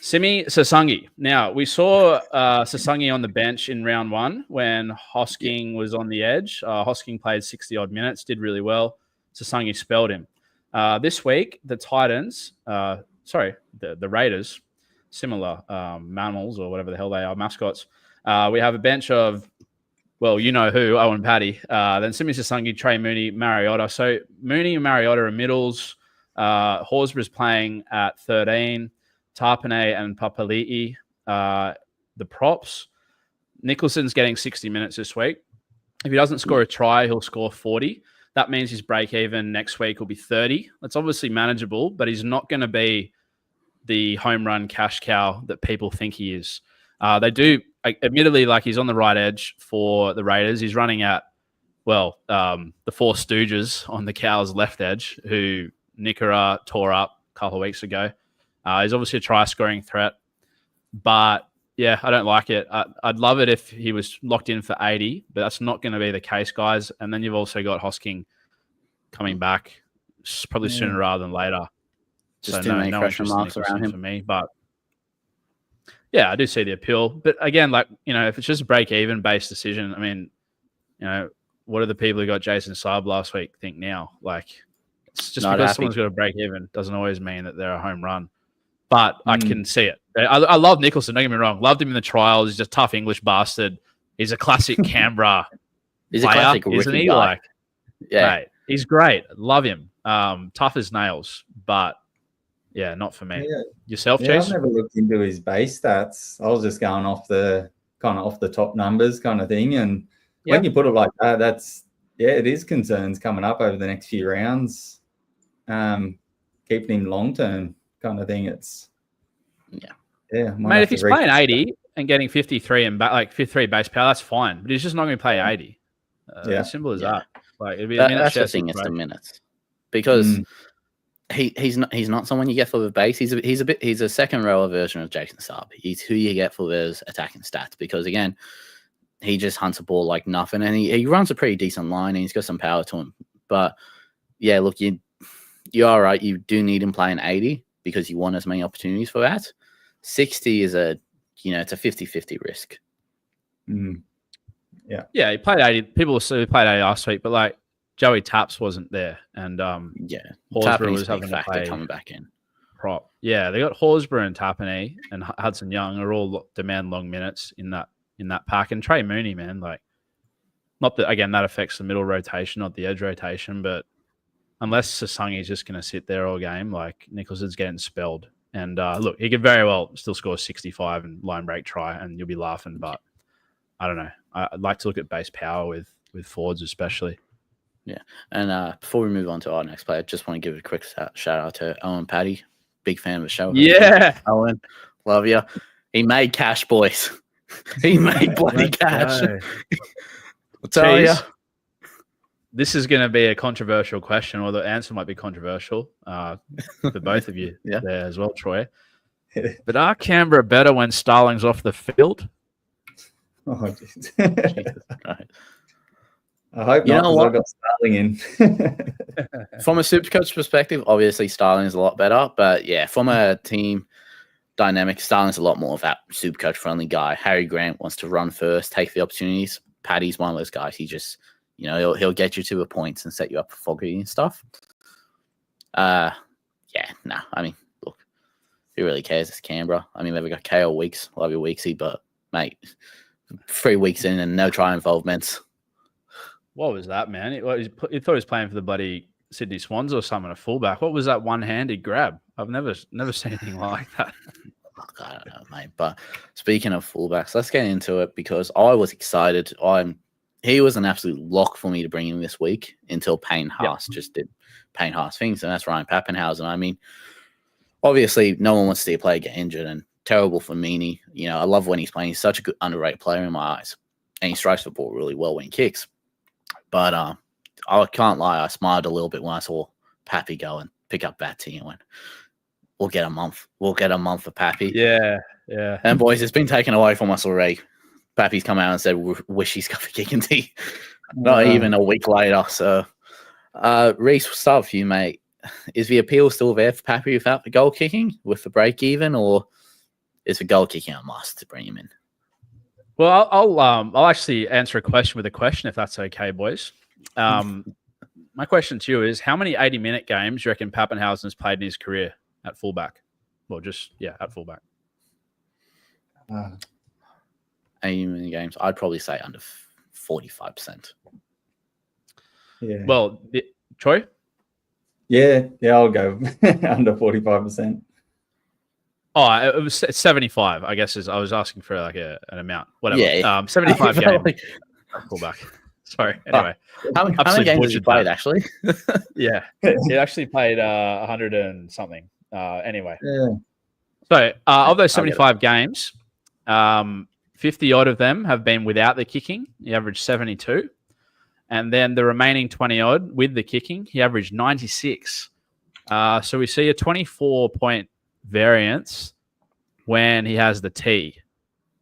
[SPEAKER 3] Simi Sasungi. Now, we saw Sasungi on the bench in round 1 when Hosking was on the edge. Hosking played 60-odd minutes, did really well. Sasungi spelled him. This week, the Titans, the Raiders, similar mammals or whatever the hell they are, mascots. We have a bench of, well, you know who, Owen Paddy. Then Simi Sasungi, Trey Mooney, Mariota. So Mooney and Mariota are middles. Horsburgh's playing at 13. Tarpanay and Papali'i, the props. Nicholson's getting 60 minutes this week. If he doesn't score a try, he'll score 40. That means his break even next week will be 30. That's obviously manageable, but he's not going to be the home run cash cow that people think he is. They do, admittedly, like, he's on the right edge for the Raiders. He's running at, well, the 4 Stooges on the Cows' left edge, who Nicola tore up a couple of weeks ago. He's obviously a try-scoring threat, but yeah, I don't like it. I'd love it if he was locked in for 80, but that's not going to be the case, guys. And then you've also got Hosking coming back probably sooner rather than later.
[SPEAKER 1] Just too many question marks around him
[SPEAKER 3] for me, but yeah, I do see the appeal. But again, like, you know, if it's just a break-even based decision, I mean, you know, what do the people who got Jason Saab last week think now? Like, it's just
[SPEAKER 1] Not
[SPEAKER 3] because
[SPEAKER 1] happy.
[SPEAKER 3] someone's got a break-even doesn't always mean that they're a home run. But I can see it. I love Nicholson. Don't get me wrong. Loved him in the trials. He's a tough English bastard. He's a classic Canberra
[SPEAKER 1] He's
[SPEAKER 3] player,
[SPEAKER 1] a classic
[SPEAKER 3] isn't
[SPEAKER 1] rookie
[SPEAKER 3] he?
[SPEAKER 1] guy.
[SPEAKER 3] Like,
[SPEAKER 1] Yeah.
[SPEAKER 3] mate, he's great. Love him. Tough as nails. But yeah, not for me.
[SPEAKER 2] Yeah.
[SPEAKER 3] Yourself,
[SPEAKER 2] Yeah,
[SPEAKER 3] Chase?
[SPEAKER 2] I've never looked into his base stats. I was just going off the top numbers kind of thing. And when you put it like that, it is concerns coming up over the next few rounds. Keeping him long term kind of thing.
[SPEAKER 3] Mate, if he's playing 80 and getting 53 and 53 base power, that's fine. But he's just not going to play 80. As simple as that. Like, it'd be a minute
[SPEAKER 1] That's the
[SPEAKER 3] share
[SPEAKER 1] thing. It's the
[SPEAKER 3] situation.
[SPEAKER 1] minutes, because he's not someone you get for the base. He's a second rower version of Jason Saab. He's who you get for those attacking stats, because again, he just hunts a ball like nothing, and he runs a pretty decent line, and he's got some power to him. But yeah, look, you are right. You do need him playing 80 because you want as many opportunities for that. 60 is it's a 50-50 risk.
[SPEAKER 3] Yeah, he played 80. People say he played 80 last week, but like Joey Taps wasn't there, and Horsburgh was having to play
[SPEAKER 1] coming back in.
[SPEAKER 3] Prop. Yeah, they got Horsburgh and Tappaney and Hudson Young are all demand long minutes in that pack, and Trey Mooney, man, like, not that again that affects the middle rotation, not the edge rotation, but unless Sasungi's just going to sit there all game, like, Nicholson's getting spelled. And look, he could very well still score 65 and line break try, and you'll be laughing. But I don't know. I'd like to look at base power with forwards especially.
[SPEAKER 1] Yeah. And before we move on to our next player, I just want to give a quick shout out to Owen Paddy. Big fan of the show.
[SPEAKER 3] Yeah.
[SPEAKER 1] Owen, love you. He made cash, boys. He made bloody cash. I'll tell you.
[SPEAKER 3] This is going to be a controversial question, or the answer might be controversial for both of you there as well, Troy. But are Canberra better when Starling's off the field?
[SPEAKER 2] Oh, Jesus.
[SPEAKER 1] Right.
[SPEAKER 2] I hope not, because I've got Starling in.
[SPEAKER 1] From a Supercoach perspective, obviously Starling is a lot better. But yeah, from a team dynamic, Starling's a lot more of that Supercoach friendly guy. Harry Grant wants to run first, take the opportunities. Paddy's one of those guys. He just You know, he'll get you to the points and set you up for Foggy and stuff. I mean, look, who really cares? It's Canberra. I mean, they've got KO Weeks. Love your Weeksy, but mate, 3 weeks in and no try involvements.
[SPEAKER 3] What was that, man? You thought he was playing for the bloody Sydney Swans or something, a fullback. What was that one-handed grab? I've never seen anything like that.
[SPEAKER 1] Look, I don't know, mate. But speaking of fullbacks, let's get into it because I was excited. He was an absolute lock for me to bring in this week until Payne Haas just did Payne Haas things, and that's Ryan Pappenhausen. I mean, obviously, no one wants to see a player get injured, and terrible for Meany. You know, I love when he's playing. He's such a good underrated player in my eyes, and he strikes the ball really well when he kicks. But I can't lie, I smiled a little bit when I saw Pappy go and pick up Batty and went, we'll get a month. We'll get a month for Pappy.
[SPEAKER 3] Yeah.
[SPEAKER 1] And boys, it's been taken away from us already. Pappy's come out and said, wish he's got the kicking tee. Not even a week later. So, Reese, we'll start with you, mate. Is the appeal still there for Pappy without the goal kicking, with the break even, or is the goal kicking a must to bring him in?
[SPEAKER 3] Well, I'll actually answer a question with a question, if that's okay, boys. My question to you is, how many 80-minute games do you reckon Pappenhausen's played in his career at fullback? Well, at fullback.
[SPEAKER 1] 80-minute games, I'd probably say under 45%.
[SPEAKER 2] Yeah.
[SPEAKER 3] Well, Troy?
[SPEAKER 2] Yeah, I'll go under 45%.
[SPEAKER 3] Oh, it's 75, I guess. I was asking for like an amount. Whatever.
[SPEAKER 1] Yeah.
[SPEAKER 3] 75 games. Fullback. Sorry. Anyway.
[SPEAKER 1] How many games has he played, actually?
[SPEAKER 3] Yeah. He actually played 100 and something. Anyway.
[SPEAKER 2] Yeah.
[SPEAKER 3] So, of those 75 games, 50-odd of them have been without the kicking. He averaged 72. And then the remaining 20-odd with the kicking, he averaged 96. So we see a 24-point variance when he has the T.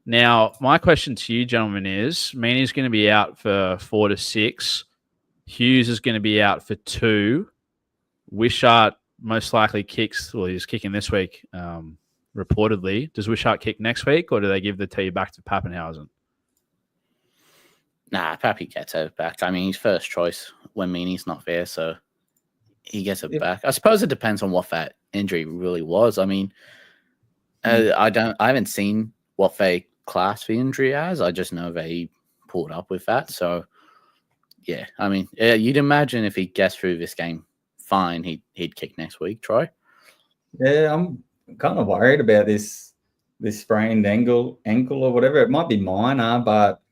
[SPEAKER 3] Now, my question to you, gentlemen, is Meany's going to be out for 4 to 6. Hughes is going to be out for 2. Wishart most likely kicks. Well, he's kicking this week, reportedly. Does Wishart kick next week, or do they give the T back to Pappenhausen?
[SPEAKER 1] Nah, Pappy gets it back. I mean, he's first choice when Meany's not there, so he gets it back. I suppose it depends on what that injury really was. I mean, I haven't seen what they class the injury as. I just know they pulled up with that. So, yeah, I mean, you'd imagine if he gets through this game fine, he'd kick next week. Troy?
[SPEAKER 2] Yeah, I'm kind of worried about this sprained ankle or whatever. It might be minor, but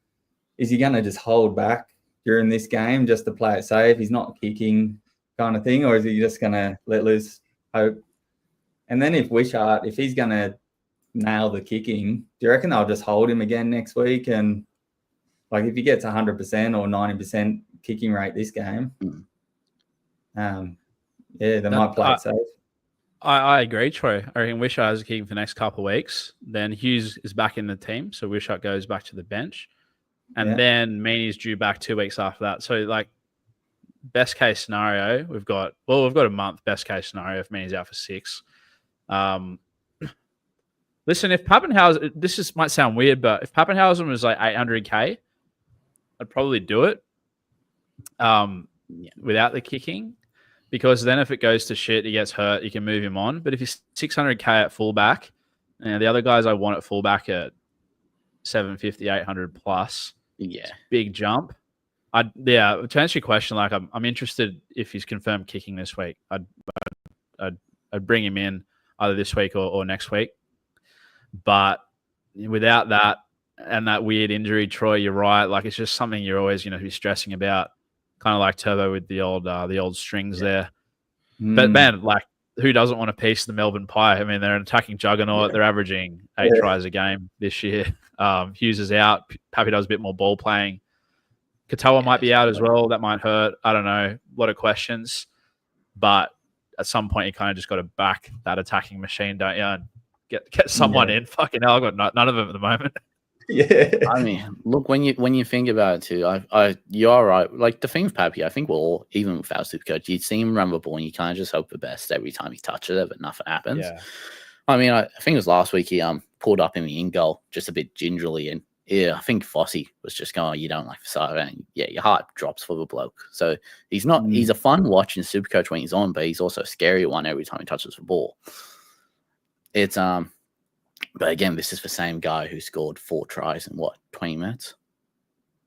[SPEAKER 2] is he going to just hold back during this game just to play it safe? He's not kicking kind of thing, or is he just going to let loose hope? And then if Wishart, if he's going to nail the kicking, do you reckon they'll just hold him again next week? And like if he gets 100% or 90% kicking rate this game, they might play it safe.
[SPEAKER 3] I agree, Troy. I reckon Wishart is kicking for the next couple of weeks. Then Hughes is back in the team, so Wishart goes back to the bench. And then Meany's due back 2 weeks after that. So, like, best case scenario, we've got a month. Best case scenario if Meany's out for 6. Listen, if Pappenhausen, might sound weird, but if Pappenhausen was like 800K, I'd probably do it without the kicking, because then if it goes to shit, he gets hurt, you can move him on. But if he's 600K at fullback, and the other guys I want at fullback at 750, 800 plus, big jump. To answer your question, like I'm interested if he's confirmed kicking this week. I'd bring him in either this week or next week. But without that and that weird injury, Troy, you're right. Like it's just something you're always going to be stressing about. Kind of like Turbo with the old strings there. But man, like who doesn't want a piece of the Melbourne Pie? I mean, they're an attacking juggernaut. Yeah. They're averaging 8 tries a game this year. Hughes is out. Pappy does a bit more ball playing. Katoa might be out as well. That might hurt. I don't know. A lot of questions. But at some point, you kind of just got to back that attacking machine, don't you? And get someone in. Fucking hell, I've got none of them at the moment.
[SPEAKER 2] Yeah.
[SPEAKER 1] I mean, look, when you think about it too, you're right. Like the thing with Pappy, I think we're all, even without SuperCoach, you'd see him run the ball and you kind of just hope the best every time he touches it, but nothing happens. Yeah. I mean, I think it was last week he pulled up in the in goal just a bit gingerly, and I think Fossey was just going, you don't like Fifita, and your heart drops for the bloke. So he's not. He's a fun watch in SuperCoach when he's on, but he's also a scary one every time he touches the ball. It's but again, this is the same guy who scored 4 tries in 20 minutes.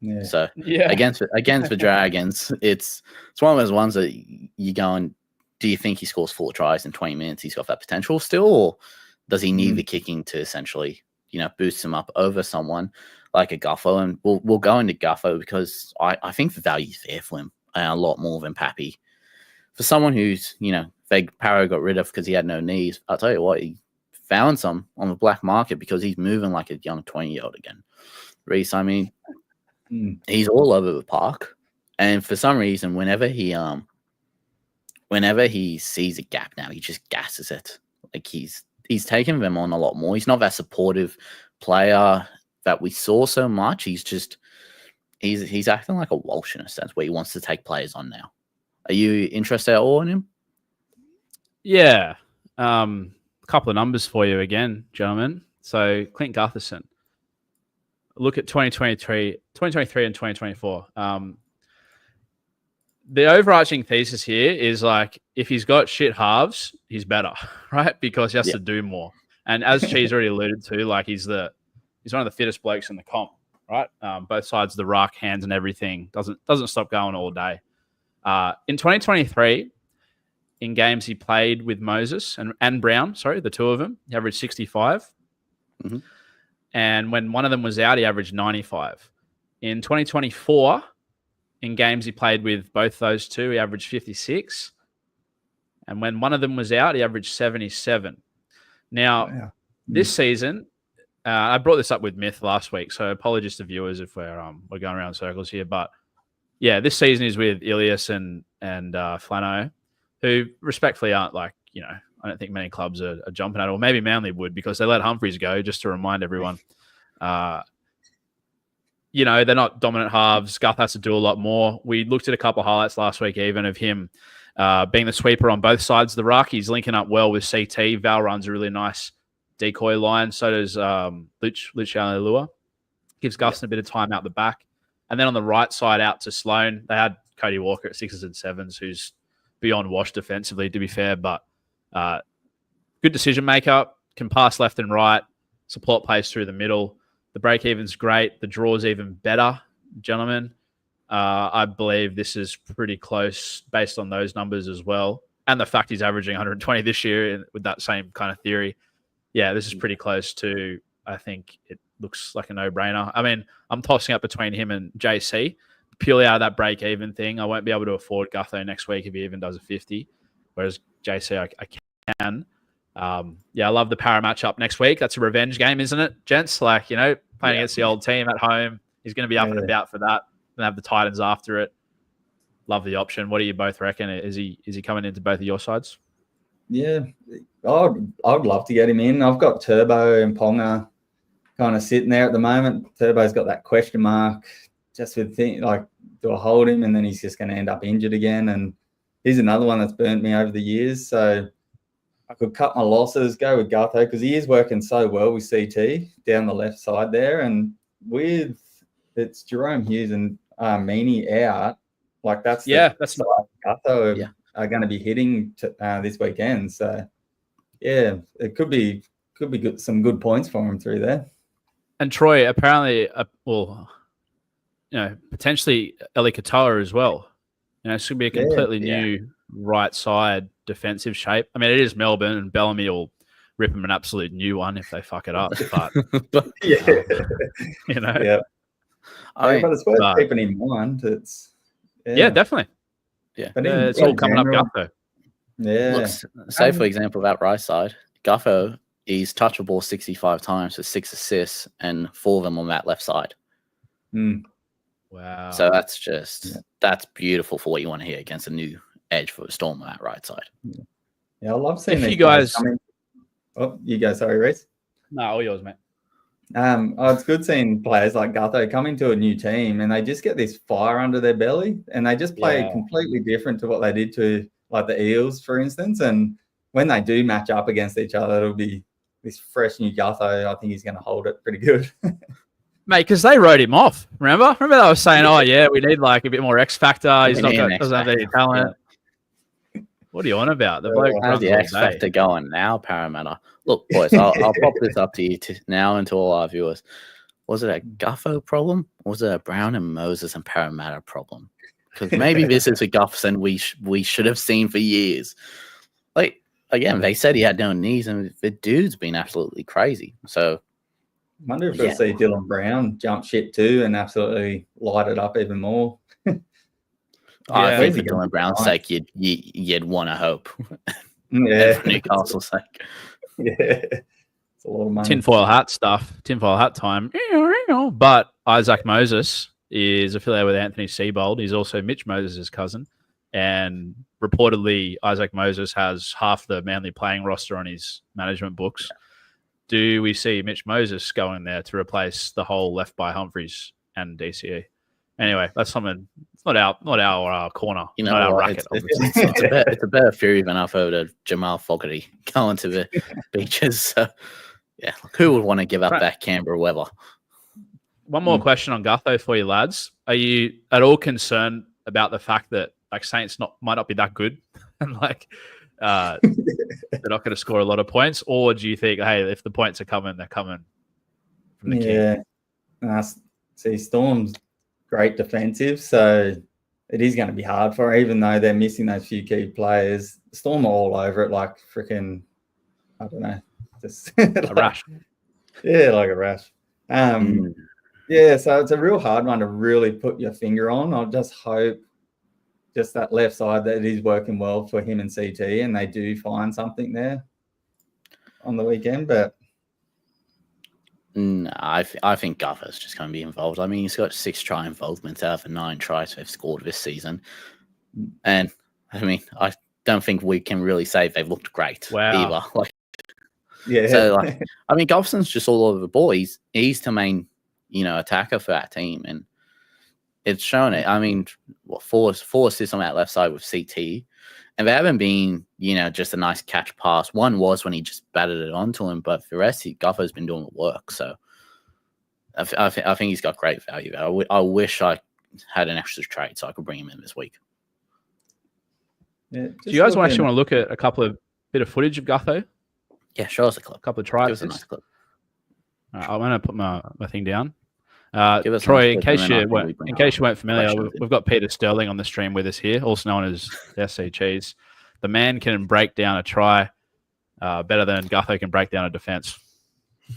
[SPEAKER 2] Yeah.
[SPEAKER 1] So against the Dragons, it's one of those ones that you go and do you think he scores 4 tries in 20 minutes? He's got that potential still, or does he need the kicking to essentially, boost him up over someone like a Gutho? And we'll go into Gutho because I think the value's there for him a lot more than Pappy. For someone who's, Paro got rid of because he had no knees, I'll tell you what, he found some on the black market because he's moving like a young 20-year-old again. Reese, I mean, he's all over the park. And for some reason, whenever he sees a gap now, he just gasses it. Like he's taken them on a lot more. He's not that supportive player that we saw so much. He's just he's acting like a Walsh in a sense where he wants to take players on now. Are you interested at all in him?
[SPEAKER 3] Yeah. A couple of numbers for you again, gentlemen. So Clint Gutherson. Look at 2023 and 2024. The overarching thesis here is like, if he's got shit halves, he's better, right? Because he has to do more. And as Cheese already alluded to, like he's one of the fittest blokes in the comp, right? Both sides of the ruck, hands and everything. Doesn't stop going all day. In 2023, in games he played with Moses and Brown, the two of them, he averaged 65.
[SPEAKER 1] Mm-hmm.
[SPEAKER 3] And when one of them was out, he averaged 95. In 2024, in games he played with both those two, he averaged 56. And when one of them was out, he averaged 77. Now, this season, I brought this up with Myth last week, so apologies to viewers if we're going around in circles here. But yeah, this season is with Ilias and Flano, who respectfully aren't I don't think many clubs are jumping at, or maybe Manly would because they let Humphreys go, just to remind everyone. They're not dominant halves. Guth has to do a lot more. We looked at a couple of highlights last week even of him being the sweeper on both sides of the ruck. He's linking up well with CT. Val runs a really nice decoy line. So does Luch Alua. Gives Guston a bit of time out the back. And then on the right side out to Sloane, they had Cody Walker at 6s and 7s, who's beyond Wash defensively, to be fair, but good decision maker, can pass left and right, support plays through the middle. The break even's great. The draw's even better, gentlemen. I believe this is pretty close based on those numbers as well. And the fact he's averaging 120 this year with that same kind of theory. Yeah, this is pretty close to, I think it looks like a no-brainer. I mean, I'm tossing up between him and JC, purely out of that break-even thing. I won't be able to afford Gutho next week if he even does a 50, whereas JC, I can. I love the Para matchup next week. That's a revenge game, isn't it, gents? Playing against the old team at home. He's going to be up and about for that. And have the Titans after it. Love the option. What do you both reckon? Is he coming into both of your sides?
[SPEAKER 2] Yeah, I'd love to get him in. I've got Turbo and Ponga kind of sitting there at the moment. Turbo's got that question mark just with do I hold him and then he's just going to end up injured again? And he's another one that's burnt me over the years. So I could cut my losses, go with Gutho because he is working so well with CT down the left side there. And with it's Jerome Hughes and Meany out, that's Gutho are going to be hitting this weekend. So yeah, it could be good, some good points for him through there.
[SPEAKER 3] And Troy, apparently, potentially Eli Katoa as well. This could be a completely new right side defensive shape. I mean, it is Melbourne, and Bellamy will rip them an absolute new one if they fuck it up. But
[SPEAKER 2] but it's worth keeping in mind. It's
[SPEAKER 3] definitely.
[SPEAKER 1] Yeah,
[SPEAKER 3] but it's all coming up Gutho.
[SPEAKER 2] Yeah.
[SPEAKER 1] Look, say for example that right side, Gutho is touchable 65 times with 6 assists and 4 of them on that left side.
[SPEAKER 3] Wow.
[SPEAKER 1] So that's beautiful for what you want to hear against a new edge for a Storm on that right side.
[SPEAKER 2] Yeah, I love seeing
[SPEAKER 3] you guys.
[SPEAKER 2] Oh, you go. Sorry, Reese.
[SPEAKER 3] No, all yours, mate.
[SPEAKER 2] It's good seeing players like Gutho come into a new team and they just get this fire under their belly and they just play completely different to what they did to the Eels, for instance. And when they do match up against each other, it'll be this fresh new Gutho. I think he's going to hold it pretty good.
[SPEAKER 3] Mate, because they wrote him off. Remember they were saying, "Oh yeah, we need like a bit more X factor. He's doesn't have any talent." Yeah. What are you on about? The bloke
[SPEAKER 1] how's
[SPEAKER 3] runs
[SPEAKER 1] the
[SPEAKER 3] all
[SPEAKER 1] X
[SPEAKER 3] day.
[SPEAKER 1] factor going now, Parramatta? Look, boys, I'll pop this up to you now and to all our viewers. Was it a Gutho problem? Or was it a Brown and Moses and Parramatta problem? Because maybe this is a Gutherson we should have seen for years. Like, again, they said he had no knees, and the dude's been absolutely crazy. So,
[SPEAKER 2] I wonder if we'll see Dylan Brown jump ship too and absolutely light it up even more.
[SPEAKER 1] I think for Dylan Brown's sake, you'd want to hope.
[SPEAKER 2] Yeah.
[SPEAKER 1] For Newcastle's sake.
[SPEAKER 2] Yeah. A lot of money.
[SPEAKER 3] Tinfoil hat time. But Isaac Moses is affiliated with Anthony Seibold. He's also Mitch Moses' cousin. And reportedly, Isaac Moses has half the Manly playing roster on his management books. Do we see Mitch Moses going there to replace the hole left by Humphreys and DCE? Anyway, that's something. It's not our corner.
[SPEAKER 1] You know,
[SPEAKER 3] not our racket.
[SPEAKER 1] It's a better theory than I've heard of Jamal Fogarty going to the beaches. So, yeah, who would want to give up that Canberra weather?
[SPEAKER 3] One more question on Gutho for you, lads. Are you at all concerned about the fact that like Saints might not be that good, and like they're not going to score a lot of points, or do you think, hey, if the points are coming, they're coming from the king?
[SPEAKER 2] Yeah, see, Storm's great defensive, so it is going to be hard for her, even though they're missing those few key players. Storm are all over it like freaking, I don't know, just
[SPEAKER 3] a rash.
[SPEAKER 2] Yeah, like a rash. Yeah, so it's a real hard one to really put your finger on. I just hope just that left side that it is working well for him and CT, and they do find something there on the weekend. But
[SPEAKER 1] no, I think Gutho's just going to be involved. I mean, he's got 6 try involvements out of the 9 tries they've scored this season, and I mean, I don't think we can really say they've looked great either. Like,
[SPEAKER 2] yeah.
[SPEAKER 1] So, like, I mean, Guthorson's just all over the ball. He's the main, attacker for that team, and it's shown it. I mean, 4 assists on that left side with CT, and they haven't been, just a nice catch pass. One was when he just batted it onto him, but for the rest, Gutho's been doing the work. So I think he's got great value. I wish I had an extra trade so I could bring him in this week.
[SPEAKER 3] Yeah, do you guys actually want to look at a bit of footage of Gutho?
[SPEAKER 1] Yeah, show us a clip.
[SPEAKER 3] A couple of tries.
[SPEAKER 1] Give us a nice clip.
[SPEAKER 3] I'm going to put my thing down. Troy, in case you weren't familiar, we've got Peter Sterling on the stream with us here, also known as SC Cheese. The man can break down a try better than Gutho can break down a defense.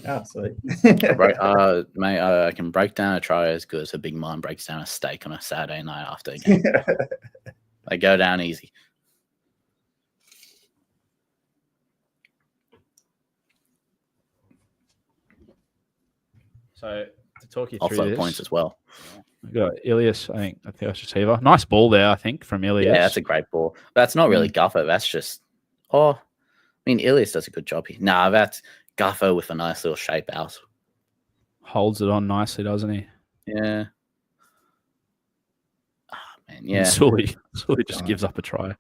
[SPEAKER 2] Oh, sweet.
[SPEAKER 1] Mate, I can break down a try as good as a big man breaks down a steak on a Saturday night after a game. They go down easy.
[SPEAKER 3] So to talk you through
[SPEAKER 1] offload
[SPEAKER 3] this,
[SPEAKER 1] points as well.
[SPEAKER 3] We've got Ilias, I think, at the receiver. Nice ball there, I think, from Ilias.
[SPEAKER 1] Yeah, that's a great ball. That's not really Gutho. That's just, Ilias does a good job here. Nah, that's Gutho with a nice little shape out.
[SPEAKER 3] Holds it on nicely, doesn't he?
[SPEAKER 1] Yeah. Man, yeah.
[SPEAKER 3] Sully just gives up a try.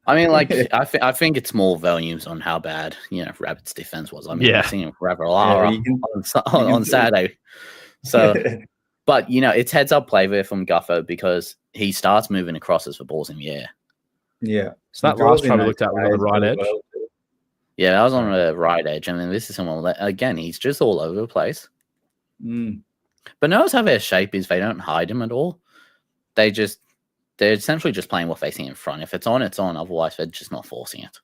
[SPEAKER 1] I mean, like, I think it's more volumes on how bad, Rabbit's defense was. I mean, I've seen Rabbit on Saturday. So, but, it's heads up play there from Gutho because he starts moving across as the ball's in the air.
[SPEAKER 2] Yeah.
[SPEAKER 3] So that last try we looked at was on the right edge.
[SPEAKER 1] Yeah, that was on the right edge. I mean, this is someone, again, he's just all over the place. But notice how their shape is. They don't hide him at all. They're essentially just playing what they see in front. If it's on, it's on. Otherwise, they're just not forcing it.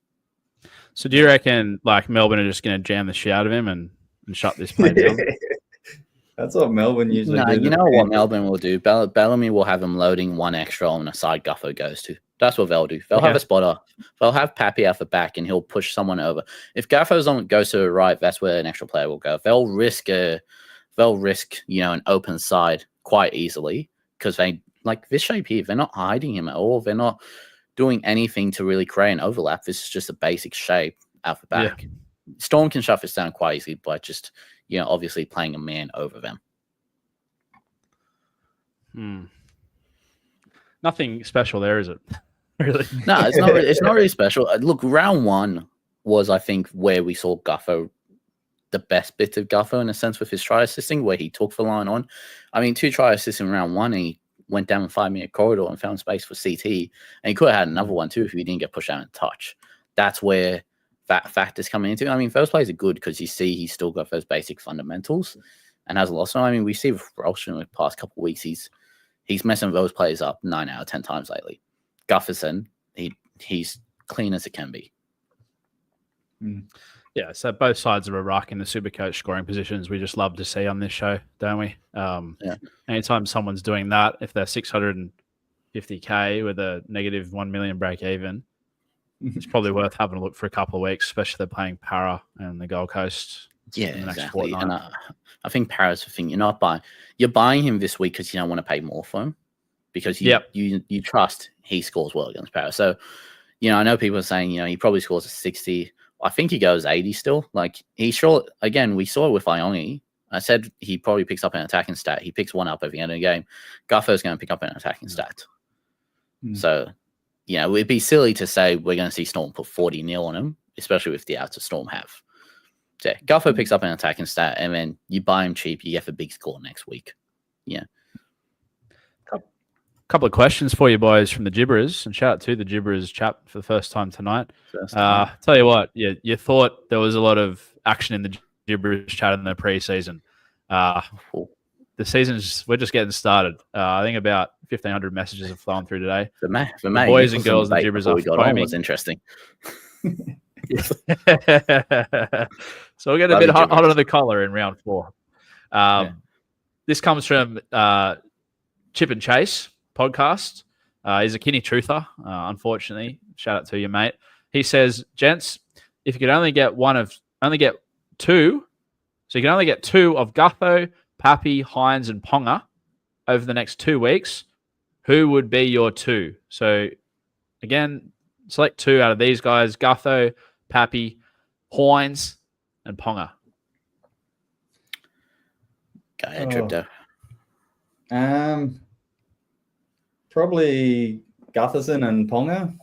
[SPEAKER 3] So do you reckon like Melbourne are just going to jam the shit out of him and shut this play down?
[SPEAKER 2] That's what Melbourne usually do.
[SPEAKER 1] You know what Melbourne will do? Bellamy will have him loading one extra on the side Gutho goes to. That's what they'll do. They'll have a spotter. They'll have Pappy out the back, and he'll push someone over. If Gutho goes to the right, that's where an extra player will go. They'll risk an open side quite easily because they. Like this shape here, they're not hiding him at all. They're not doing anything to really create an overlap. This is just a basic shape out the back. Yeah. Storm can shut this down quite easily by just, obviously playing a man over them.
[SPEAKER 3] Nothing special there, is it? Really?
[SPEAKER 1] No, it's not. It's not really special. Look, round 1 was, I think, where we saw Gutho the best bits of Gutho in a sense with his try assisting, where he took the line on. I mean, 2 try assists in round 1, and he went down the 5-meter corridor and found space for CT, and he could have had another one too if he didn't get pushed out and touch. That's where that factor's coming into. I mean, those plays are good because you see he's still got those basic fundamentals and has a lot. So I mean, we see with Walsh in the past couple of weeks, he's messing those players up 9 out of 10 times lately. Gutherson, he's clean as it can be.
[SPEAKER 3] Yeah, so both sides of a ruck in the SuperCoach scoring positions, we just love to see on this show, don't we? Anytime someone's doing that, if they're 650K with a negative 1 million break even, it's probably worth having a look for a couple of weeks, especially if they're playing Para and the Gold Coast.
[SPEAKER 1] Yeah, exactly. And I think Para's the thing. You're buying him this week because you don't want to pay more for him because you trust he scores well against Para. So, I know people are saying, he probably scores a 60. I think he goes 80 still. Like, we saw it with Iongi. I said he probably picks up an attacking stat. He picks one up at the end of the game. Gutho's going to pick up an attacking stat. So, it'd be silly to say we're going to see Storm put 40-0 on him, especially with the outs of Storm have. So, Gutho picks up an attacking stat, and then you buy him cheap, you get the big score next week. Yeah.
[SPEAKER 3] Couple of questions for you boys from the Gibberers, and shout out to the Gibberers chat for the first time tonight. Tell you what, you thought there was a lot of action in the Gibberers chat in the preseason. The we're just getting started. I think about 1,500 messages have flown through today.
[SPEAKER 1] The
[SPEAKER 3] boys and girls in the Gibberers are foaming.
[SPEAKER 1] Was interesting.
[SPEAKER 3] So we'll get a bit hot under the collar in round 4. This comes from Chip and Chase podcast. He's a Kinney truther, unfortunately. Shout out to you, mate. He says, gents, if you could only get two, so you can only get 2 of Gutho, Pappy, Hines, and Ponga over the next 2 weeks, who would be your 2? So again, select 2 out of these guys: Gutho, Pappy, Hines, and Ponga.
[SPEAKER 1] Go ahead, Tripto.
[SPEAKER 2] Probably Gutherson and Ponga.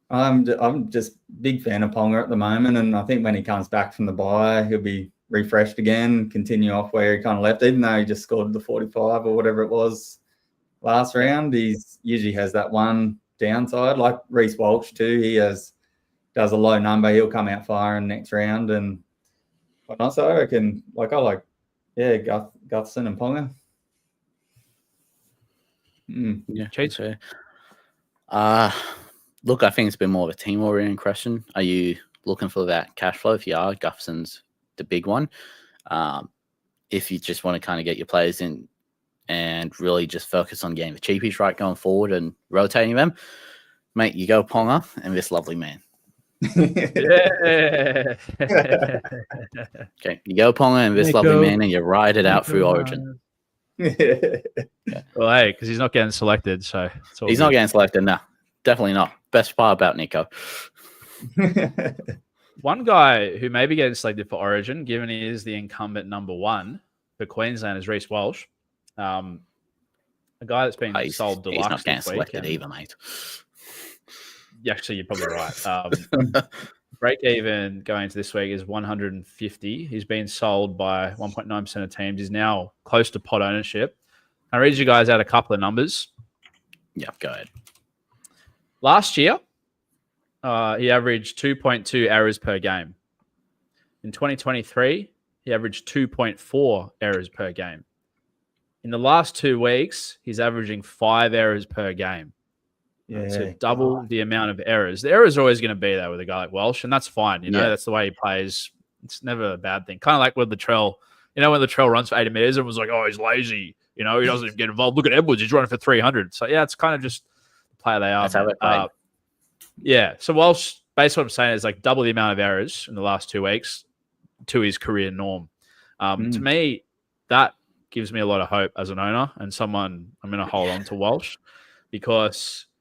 [SPEAKER 2] I'm just big fan of Ponga at the moment, and I think when he comes back from the bye, he'll be refreshed again, continue off where he kind of left, even though he just scored the 45 or whatever it was last round. He usually has that one downside, like Reese Walsh too. He does a low number. He'll come out firing next round, and so I reckon, Gutherson and Ponga.
[SPEAKER 1] Yeah, Chade's fair. Look, I think it's been more of a team-oriented question. Are you looking for that cash flow? If you are, Gutherson's the big one. If you just want to kind of get your players in and really just focus on getting the cheapies right going forward and rotating them, mate, you go Ponga and this lovely man.
[SPEAKER 3] Yeah.
[SPEAKER 1] Okay, you go Ponga and this lovely man, and you ride it out through Origin.
[SPEAKER 3] Well, hey, because he's not getting selected, so
[SPEAKER 1] he's not getting selected. No, definitely not. Best part about Nico.
[SPEAKER 3] One guy who may be getting selected for Origin, given he is the incumbent number 1 for Queensland, is Reese Walsh. A guy that's been sold deluxe.
[SPEAKER 1] He's not getting selected either, mate.
[SPEAKER 3] Actually, you're probably right. Break even going into this week is 150. He's been sold by 1.9% of teams. He's now close to pot ownership. I'll read you guys out a couple of numbers.
[SPEAKER 1] Yeah, go ahead.
[SPEAKER 3] Last year, he averaged 2.2 errors per game. In 2023, he averaged 2.4 errors per game. In the last 2 weeks, he's averaging 5 errors per game. Yeah, so double the amount of errors. The errors are always going to be there with a guy like Walsh, and that's fine. That's the way he plays. It's never a bad thing. Kind of like with Latrell. When Latrell runs for 80 meters, everyone's like, oh, he's lazy. He doesn't even get involved. Look at Edwards. He's running for 300. So, yeah, it's kind of just the player they are.
[SPEAKER 1] That's how they play.
[SPEAKER 3] Yeah. So, Walsh, basically what I'm saying is like double the amount of errors in the last 2 weeks to his career norm. To me, that gives me a lot of hope as an owner and someone I'm going to hold on to Walsh because –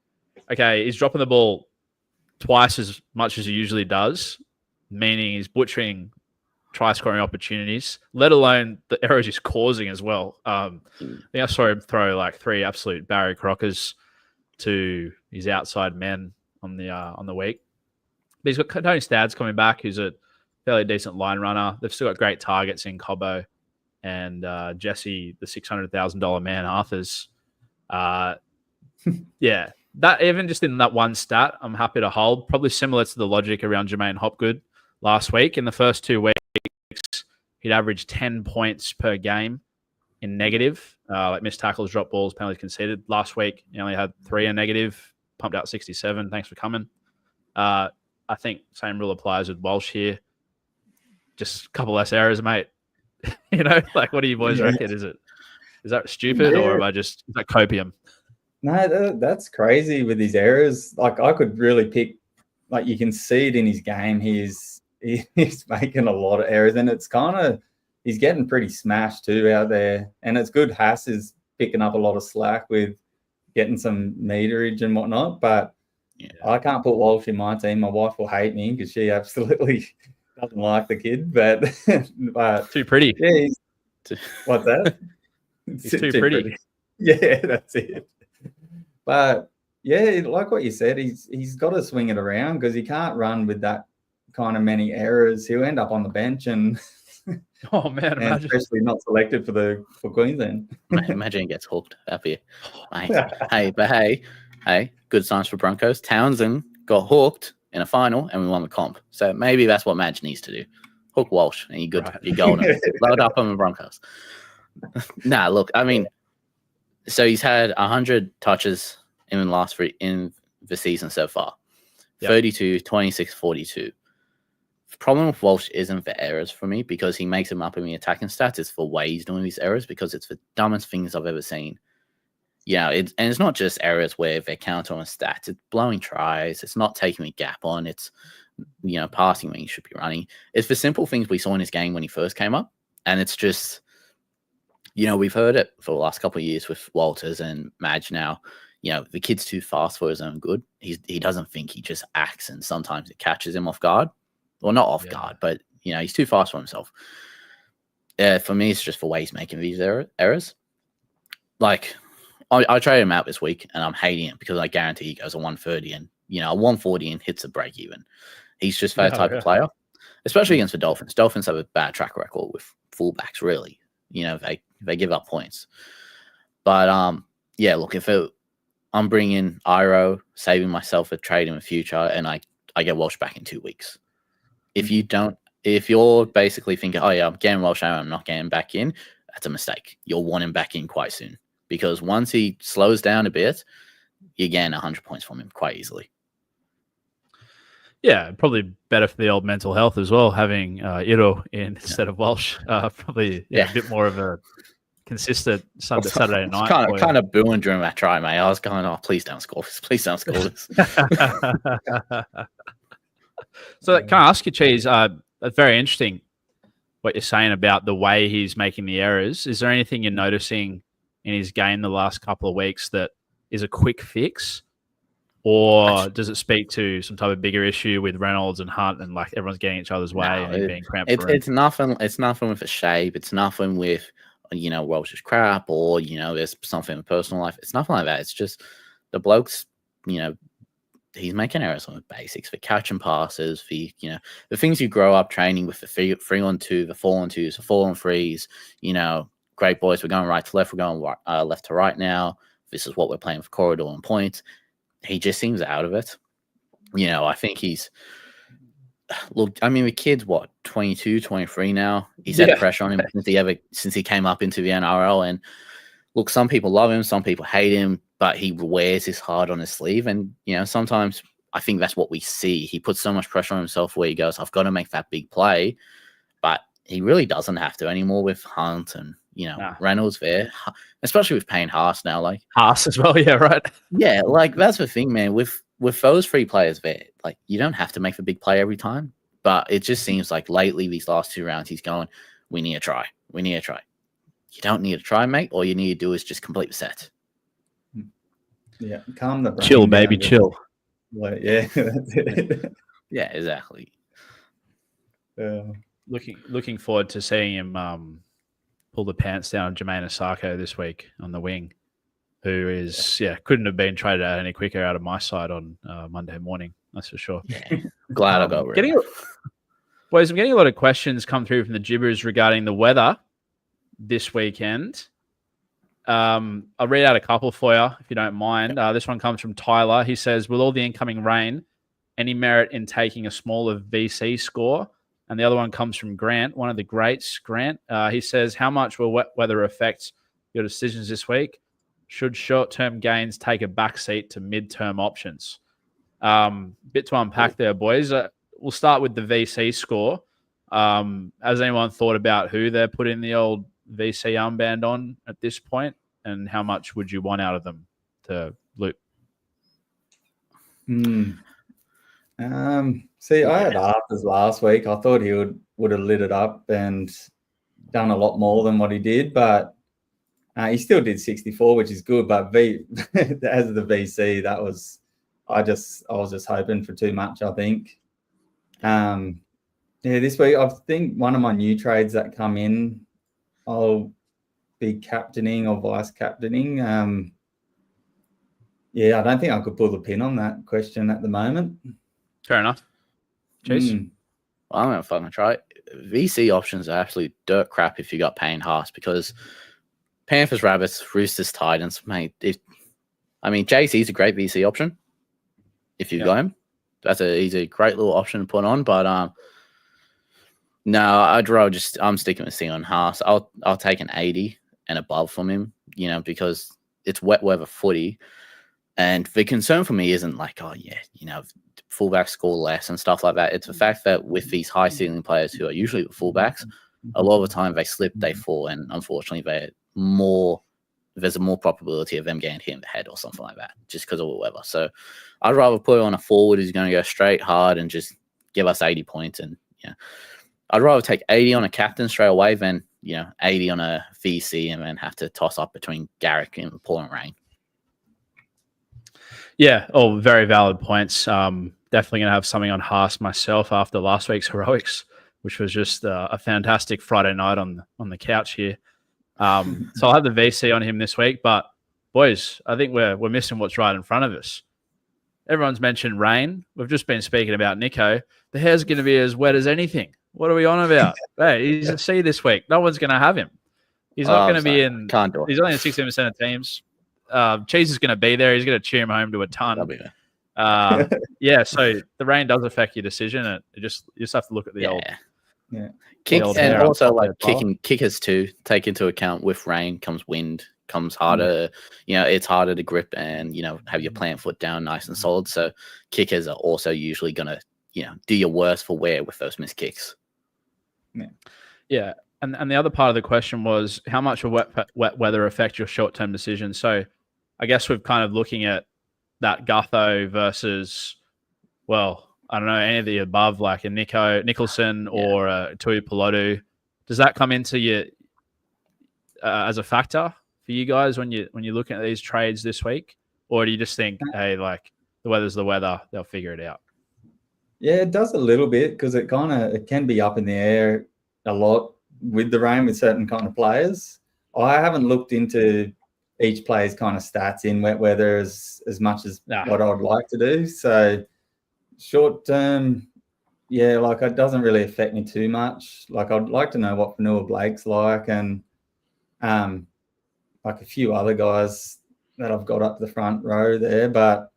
[SPEAKER 3] okay, he's dropping the ball twice as much as he usually does, meaning he's butchering try-scoring opportunities, let alone the errors he's causing as well. I think I saw him throw like 3 absolute Barry Crockers to his outside men on the week. But he's got Tony Stadds coming back, who's a fairly decent line runner. They've still got great targets in Cobbo and Jesse, the $600,000 man, Arthurs. Yeah, that even just in that one stat, I'm happy to hold. Probably similar to the logic around Jermaine Hopgood last week. In the first 2 weeks, he'd averaged 10 points per game in negative, like missed tackles, drop balls, penalties conceded. Last week, he only had 3 in negative, pumped out 67. Thanks for coming. I think same rule applies with Walsh here. Just a couple less errors, mate. Like, what do you boys reckon? Is that stupid or is that copium?
[SPEAKER 2] No, that's crazy with his errors. Like, I could really pick, like, you can see it in his game. He's making a lot of errors, and it's kind of, he's getting pretty smashed too out there. And it's good Haas is picking up a lot of slack with getting some meterage and whatnot. But I can't put Walsh in my team. My wife will hate me because she absolutely doesn't like the kid. But
[SPEAKER 3] too pretty.
[SPEAKER 2] Yeah, what's that?
[SPEAKER 3] He's too pretty.
[SPEAKER 2] Yeah, that's it. But yeah, like what you said, he's got to swing it around because he can't run with that kind of many errors. He'll end up on the bench and
[SPEAKER 3] oh man,
[SPEAKER 2] and especially not selected for Queensland.
[SPEAKER 1] Imagine he gets hooked. Happy, hey, good signs for Broncos. Townsend got hooked in a final and we won the comp. So maybe that's what Madge needs to do. Hook Walsh and you're good. Right. You're golden. Load up on the Broncos. Nah, look, I mean, so he's had 100 touches in the season so far. Yep. 32, 26, 42. The problem with Walsh isn't the errors for me because he makes them up in the attacking stats. It's for way he's doing these errors because it's the dumbest things I've ever seen. And it's not just errors where they count on stats. It's blowing tries. It's not taking the gap on. It's, passing when he should be running. It's the simple things we saw in his game when he first came up. And it's just, we've heard it for the last couple of years with Walters and Madge now. The kid's too fast for his own good. He doesn't think, he just acts, and sometimes it catches him off guard. Well, not off guard, but, he's too fast for himself. For me, it's just the way he's making these errors. Like, I traded him out this week, and I'm hating it because I guarantee he goes a 130 and, a 140 and hits a break even. He's just that type of player, especially against the Dolphins. Dolphins have a bad track record with fullbacks, really. They give up points. But, look, I'm bringing Iro, saving myself a trade in the future, and I get Walsh back in 2 weeks. If you're basically thinking, oh yeah, I'm getting Walsh out, I'm not getting back in, that's a mistake. You'll want him back in quite soon because once he slows down a bit, you're getting 100 points from him quite easily.
[SPEAKER 3] Yeah, probably better for the old mental health as well, having Iro in instead of Walsh. Probably a bit more of a consistent Saturday night.
[SPEAKER 1] Kind of booing during that try, mate. I was going, oh, please don't score this. Please don't score this.
[SPEAKER 3] So can I ask you, Cheese, that's very interesting what you're saying about the way he's making the errors. Is there anything you're noticing in his game the last couple of weeks that is a quick fix? Or does it speak to some type of bigger issue with Reynolds and Hunt and like everyone's getting each other's way and being cramped?
[SPEAKER 1] It's nothing with the shape. It's nothing with, Welsh's crap or, there's something in personal life. It's nothing like that. It's just the blokes, he's making errors on the basics, the catch and passes, the things you grow up training with, the 3-on-2, the 4-on-2s, the 4-on-3s, great boys. We're going right to left. We're going left to right now. This is what we're playing for corridor and points. He just seems out of it. I think he's, look, I mean, the kid's 22, 23 now. He's had pressure on him since he came up into the NRL. And look, some people love him, some people hate him, but he wears his heart on his sleeve. And, sometimes I think that's what we see. He puts so much pressure on himself where he goes, I've got to make that big play. But he really doesn't have to anymore with Hunt and, Reynolds there, especially with Payne Haas now. Like
[SPEAKER 3] Haas as well, yeah, right.
[SPEAKER 1] Yeah, like that's the thing, man. With those 3 players there, like you don't have to make the big play every time. But it just seems like lately, these last 2 rounds, he's going, we need a try. We need a try. You don't need a try, mate. All you need to do is just complete the set.
[SPEAKER 2] Yeah, calm the brain
[SPEAKER 3] chill,
[SPEAKER 2] down,
[SPEAKER 3] baby, chill.
[SPEAKER 2] Like, yeah, that's it.
[SPEAKER 1] Yeah, exactly.
[SPEAKER 3] Looking forward to seeing him pull the pants down on Jermaine Asako this week on the wing, who is couldn't have been traded out any quicker out of my side on Monday morning. That's for sure.
[SPEAKER 1] Yeah. Glad I got rid of
[SPEAKER 3] Boys, I'm getting a lot of questions come through from the Jibbers regarding the weather this weekend. I'll read out a couple for you, if you don't mind. This one comes from Tyler. He says, will all the incoming rain any merit in taking a smaller VC score? And the other one comes from Grant, one of the greats. Grant, he says, how much will wet weather affect your decisions this week? Should short-term gains take a backseat to mid-term options? Bit to unpack there, boys. We'll start with the VC score. Has anyone thought about who they're putting the old VC armband on at this point, and how much would you want out of them to loop?
[SPEAKER 2] See, I had Arthur's last week. I thought he would have lit it up and done a lot more than what he did, but he still did 64, which is good. But as the VC, I was just hoping for too much, I think. This week I think one of my new trades that come in, I'll be captaining or vice captaining. I don't think I could pull the pin on that question at the moment.
[SPEAKER 3] Fair enough. Chase?
[SPEAKER 1] Well, I'm going to fucking try it. VC options are absolute dirt crap if you got Payne Haas, because Panthers, Rabbits, Roosters, Titans, mate. JC's a great VC option if you've got him. He's a great little option to put on, but no, I'd rather I'm sticking with Sion Haas. I'll take an 80 and above from him, because it's wet weather footy. And the concern for me isn't like, fullbacks score less and stuff like that. It's the fact that with these high ceiling players who are usually the fullbacks, a lot of the time they slip, they fall, and unfortunately there's a more probability of them getting hit in the head or something like that, just because of the weather. So I'd rather put on a forward who's going to go straight hard and just give us 80 points. And I'd rather take 80 on a captain straight away than 80 on a VC and then have to toss up between Garrick and pouring rain.
[SPEAKER 3] Yeah, very valid points. Definitely going to have something on Haas myself after last week's heroics, which was just a fantastic Friday night on the couch here. So I'll have the VC on him this week. But boys, I think we're missing what's right in front of us. Everyone's mentioned rain. We've just been speaking about Nico. The hair's going to be as wet as anything. What are we on about? Hey, he's a C this week. No one's going to have him. He's not going to be in.
[SPEAKER 1] Can't do it.
[SPEAKER 3] He's only in 16% of teams. Cheese is going to be there. He's going to cheer him home to a ton. So the rain does affect your decision. You just have to look at the old.
[SPEAKER 2] Yeah.
[SPEAKER 1] Kicks, and also like kickers too. Take into account with rain comes wind, comes harder. It's harder to grip and have your plant foot down nice and solid. So kickers are also usually gonna do your worst for wear with those missed kicks.
[SPEAKER 3] Yeah. And the other part of the question was, how much will wet weather affect your short-term decision? So I guess we're kind of looking at that Gutho versus, I don't know, any of the above, like a Nicholson or a Tui Pilotu. Does that come into you as a factor for you guys when you're looking at these trades this week? Or do you just think, hey, like the weather's the weather, they'll figure it out?
[SPEAKER 2] Yeah, it does a little bit, because it can be up in the air a lot with the rain with certain kind of players. I haven't looked into each player's kind of stats in wet weather as much as what I'd like to do. So short term, it doesn't really affect me too much. Like, I'd like to know what Fanua Blake's like, and like a few other guys that I've got up the front row there, but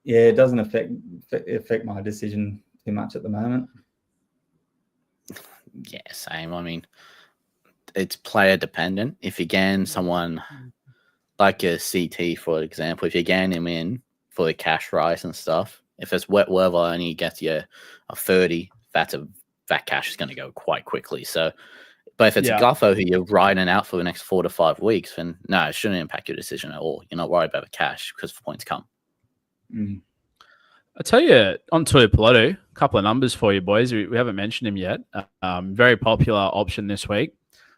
[SPEAKER 2] it doesn't affect my decision too much at the moment.
[SPEAKER 1] Yeah, same. It's player dependent. If you gain someone like a CT, for example, if you gain him in for the cash rise and stuff, if it's wet weather and he gets you a 30, that cash is going to go quite quickly. So, but if it's a Gutho who you're riding out for the next 4 to 5 weeks, then no, it shouldn't impact your decision at all. You're not worried about the cash because the points come.
[SPEAKER 3] I'll tell you, on Tui Pilotu, a couple of numbers for you, boys. We haven't mentioned him yet. Very popular option this week.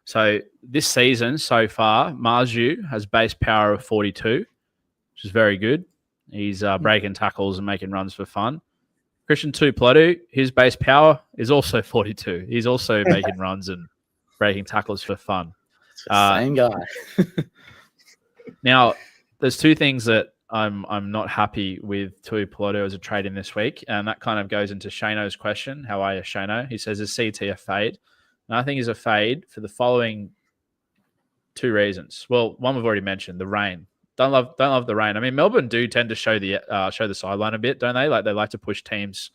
[SPEAKER 3] So this season so far, Marju has base power of 42, which is very good. He's breaking tackles and making runs for fun. Christian Tui Pilotu, his base power is also 42. He's also making runs and breaking tackles for fun.
[SPEAKER 1] Same guy.
[SPEAKER 3] Now, there's two things that I'm not happy with Tui Peloto as a trade in this week. And that kind of goes into Shano's question. How are you, Shano? He says, is CT a fade? And I think he's a fade for the following 2 reasons. Well, one we've already mentioned, the rain. Don't love the rain. I mean, Melbourne do tend to show the sideline a bit, don't they? Like they like to push teams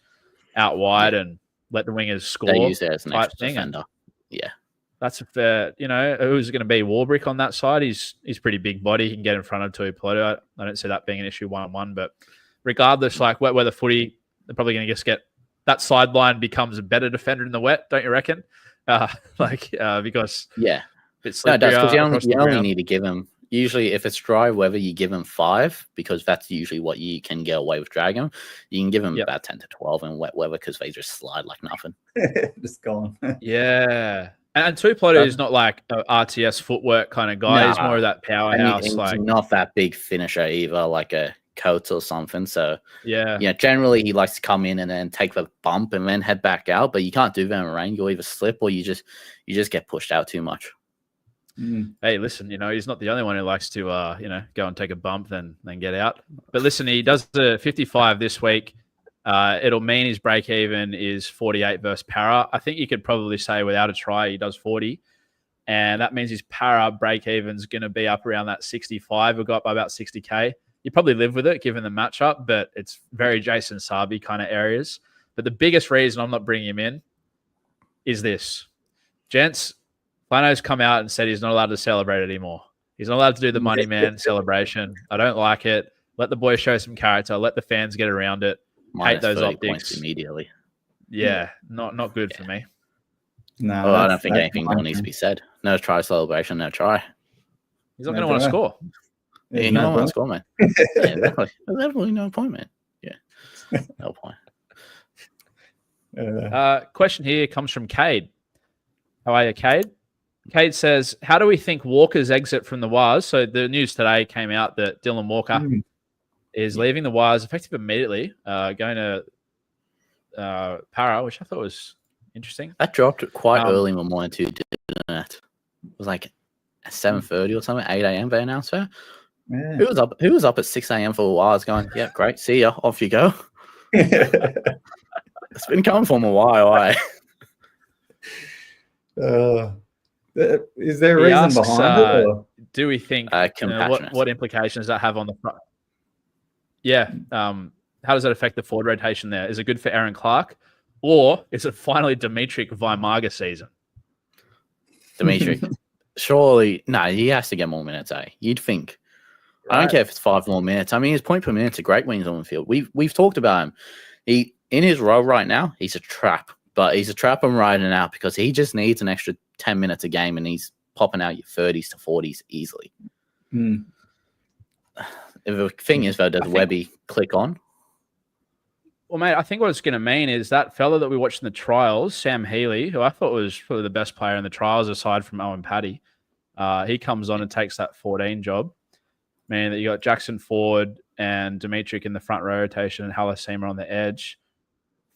[SPEAKER 3] out wide and let the wingers score.
[SPEAKER 1] They use it as an extra defender. Yeah.
[SPEAKER 3] That's a fair, who's going to be Warbrick on that side? He's pretty big body. He can get in front of Tui Peloto. I don't see that being an issue 1-on-1. But regardless, like wet weather footy, they're probably going to just get that sideline becomes a better defender in the wet, don't you reckon? Because it's
[SPEAKER 1] no, it does, because you only need to give him. Usually, if it's dry weather, you give him 5 because that's usually what you can get away with dragging. You can give him about 10 to 12 in wet weather because they just slide like nothing.
[SPEAKER 2] Just gone.
[SPEAKER 3] Yeah. And Tui Peloto is not like an RTS footwork kind of guy. He's more of that powerhouse.
[SPEAKER 1] He's not that big finisher either, like a Coates or something. So generally he likes to come in and then take the bump and then head back out. But you can't do that in rain. You'll either slip or you just get pushed out too much.
[SPEAKER 3] Hey, listen, he's not the only one who likes to go and take a bump then get out. But listen, he does the 55 this week. It'll mean his break even is 48 versus Para. I think you could probably say without a try he does 40, and that means his Para break even is going to be up around that 65. We'll go up by about 60k. You probably live with it given the matchup, but it's very Jason Sabi kind of areas. But the biggest reason I'm not bringing him in is this, gents. Plano's come out and said he's not allowed to celebrate anymore. He's not allowed to do the money man celebration. I don't like it. Let the boys show some character. Let the fans get around it. Hate those optics
[SPEAKER 1] immediately.
[SPEAKER 3] Yeah, not good for me.
[SPEAKER 1] No, I don't think anything more needs to be said. No try celebration, no try.
[SPEAKER 3] He's not going to want to score.
[SPEAKER 1] Yeah, no want to score, man. Yeah, exactly. There's definitely no point, man. Yeah, no point.
[SPEAKER 3] Question here comes from Cade. How are you, Cade? Cade says, how do we think Walker's exit from the Wires? So the news today came out that Dylan Walker is leaving the Wires effective immediately, going to Para, which I thought was interesting.
[SPEAKER 1] That dropped quite early in the morning too, didn't it? It was like 7:30 or something, 8 a.m. they announced her. Yeah. Who was up at 6 a.m. for the Wires going, yeah, great, see ya, off you go. It's been coming for a while, eh?
[SPEAKER 2] Is there a reason behind it? Or?
[SPEAKER 3] Do we think what implications does that have on the front? Yeah. How does that affect the forward rotation there? Is it good for Aaron Clark? Or is it finally Dimitri Vaimaga season?
[SPEAKER 1] Dimitri. Surely, no, he has to get more minutes, eh? You'd think. Right. I don't care if it's 5 more minutes. I mean, his point per minute's a great when he's on the field. We've talked about him. He in his role right now, he's a trap. But he's a trap I'm riding out because he just needs an extra 10 minutes a game and he's popping out your 30s to 40s easily. The thing is, though, does Webby click on?
[SPEAKER 3] Well, mate, I think what it's going to mean is that fella that we watched in the trials, Sam Healy, who I thought was probably the best player in the trials aside from Owen Paddy, he comes on and takes that 14 job. Man, you got Jackson Ford and Dimitri in the front row rotation and Halasima on the edge.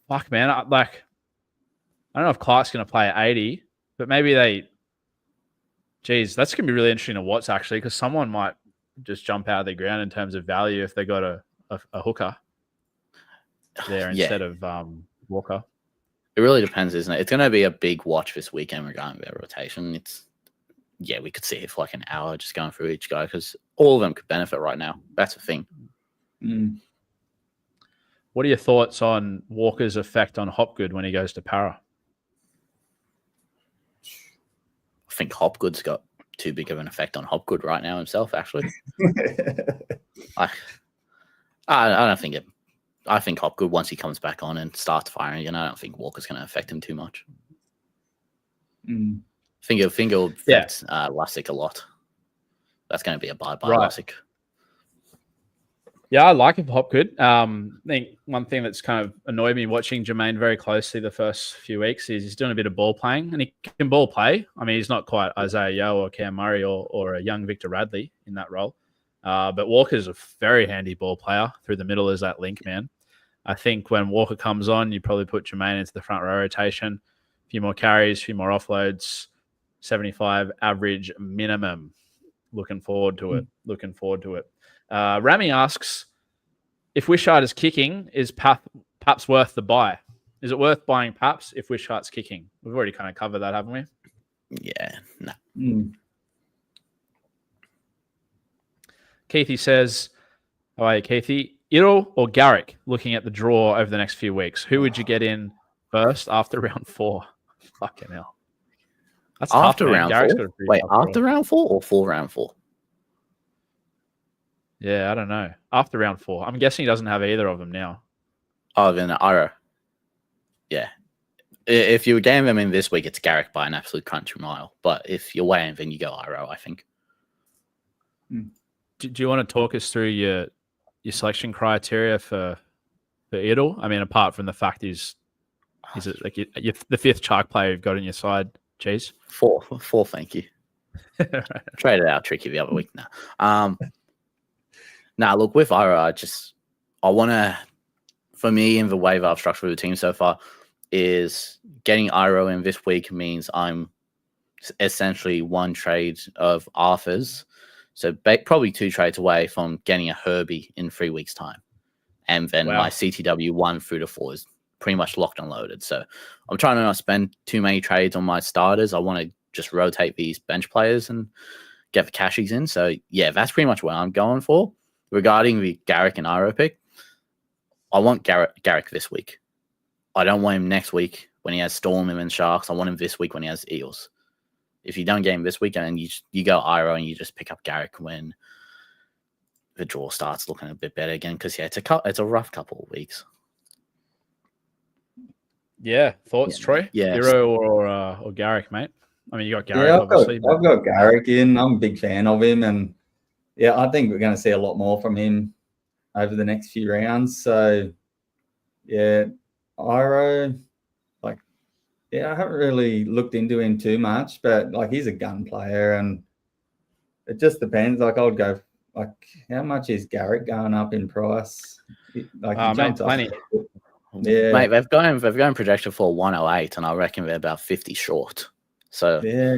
[SPEAKER 3] Fuck, man, I don't know if Clark's going to play at 80, but maybe that's going to be really interesting to watch, actually, because someone might just jump out of the ground in terms of value if they got a hooker there instead of Walker.
[SPEAKER 1] It really depends, isn't it? It's going to be a big watch this weekend regarding their rotation. We could see it for like an hour just going through each guy because all of them could benefit right now. That's the thing.
[SPEAKER 3] What are your thoughts on Walker's effect on Hopgood when he goes to Para?
[SPEAKER 1] I think Hopgood's got too big of an effect on Hopgood right now himself, actually. I don't think it. I think Hopgood, once he comes back on and starts firing again, I don't think Walker's going to affect him too much. I think it'll affect Lussick a lot. That's going to be a bye-bye Lussick.
[SPEAKER 3] Yeah, I like him for Hopgood. I think one thing that's kind of annoyed me watching Jermaine very closely the first few weeks is he's doing a bit of ball playing, and he can ball play. I mean, he's not quite Isaiah Yeo or Cam Murray or a young Victor Radley in that role. But Walker's a very handy ball player through the middle as that link man. I think when Walker comes on, you probably put Jermaine into the front row rotation. A few more carries, a few more offloads, 75 average minimum. Looking forward to it. Rami asks, if Wishart is kicking, is Paps worth the buy? Is it worth buying Paps if Wishart's kicking? We've already kind of covered that, haven't we?
[SPEAKER 1] Yeah, no.
[SPEAKER 3] Keithy says, how are you, Keithy? Iro or Garrick looking at the draw over the next few weeks? Who would you get in first after round 4? Fucking hell. That's
[SPEAKER 1] After
[SPEAKER 3] tough, man.
[SPEAKER 1] round
[SPEAKER 3] Garrick's
[SPEAKER 1] 4?
[SPEAKER 3] got a pretty
[SPEAKER 1] Wait,
[SPEAKER 3] tough
[SPEAKER 1] after
[SPEAKER 3] draw.
[SPEAKER 1] round 4 or for round 4?
[SPEAKER 3] Yeah, I don't know. After round 4. I'm guessing he doesn't have either of them now.
[SPEAKER 1] Oh, then Iro. Yeah. If you were getting them in this week, it's Garrick by an absolute country mile. But if you're weighing, then you go Iro, I think.
[SPEAKER 3] Do you want to talk us through your selection criteria for Idle? I mean, apart from the fact he's like the 5th Shark player you've got on your side, Cheese?
[SPEAKER 1] 4, thank you. Traded out Tricky the other week now. Look, with Iro, I want to, for me, in the way that I've structured the team so far, is getting Iro in this week means I'm essentially 1 trade of Arthur's. So probably 2 trades away from getting a Herbie in 3 weeks' time. And then my CTW 1 through to 4 is pretty much locked and loaded. So I'm trying to not spend too many trades on my starters. I want to just rotate these bench players and get the cashies in. So, yeah, that's pretty much what I'm going for. Regarding the Garrick and Iro pick, I want Garrick this week. I don't want him next week when he has Storm and Sharks. I want him this week when he has Eels. If you don't get him this week and you go Iro and you just pick up Garrick when the draw starts looking a bit better again, because it's a rough couple of weeks.
[SPEAKER 3] Yeah, thoughts, Troy?
[SPEAKER 1] Yeah,
[SPEAKER 3] Iro or Garrick, mate? I mean, you got Garrick,
[SPEAKER 2] Yeah,
[SPEAKER 3] obviously.
[SPEAKER 2] I've got Garrick in. I'm a big fan of him, and yeah, I think we're going to see a lot more from him over the next few rounds. So, yeah, Iro, I haven't really looked into him too much, but he's a gun player, and it just depends. I would go how much is Garrick going up in price?
[SPEAKER 3] Mate, plenty.
[SPEAKER 2] Yeah,
[SPEAKER 1] mate, they've gone projected for 108, and I reckon they're about 50 short. So
[SPEAKER 2] yeah,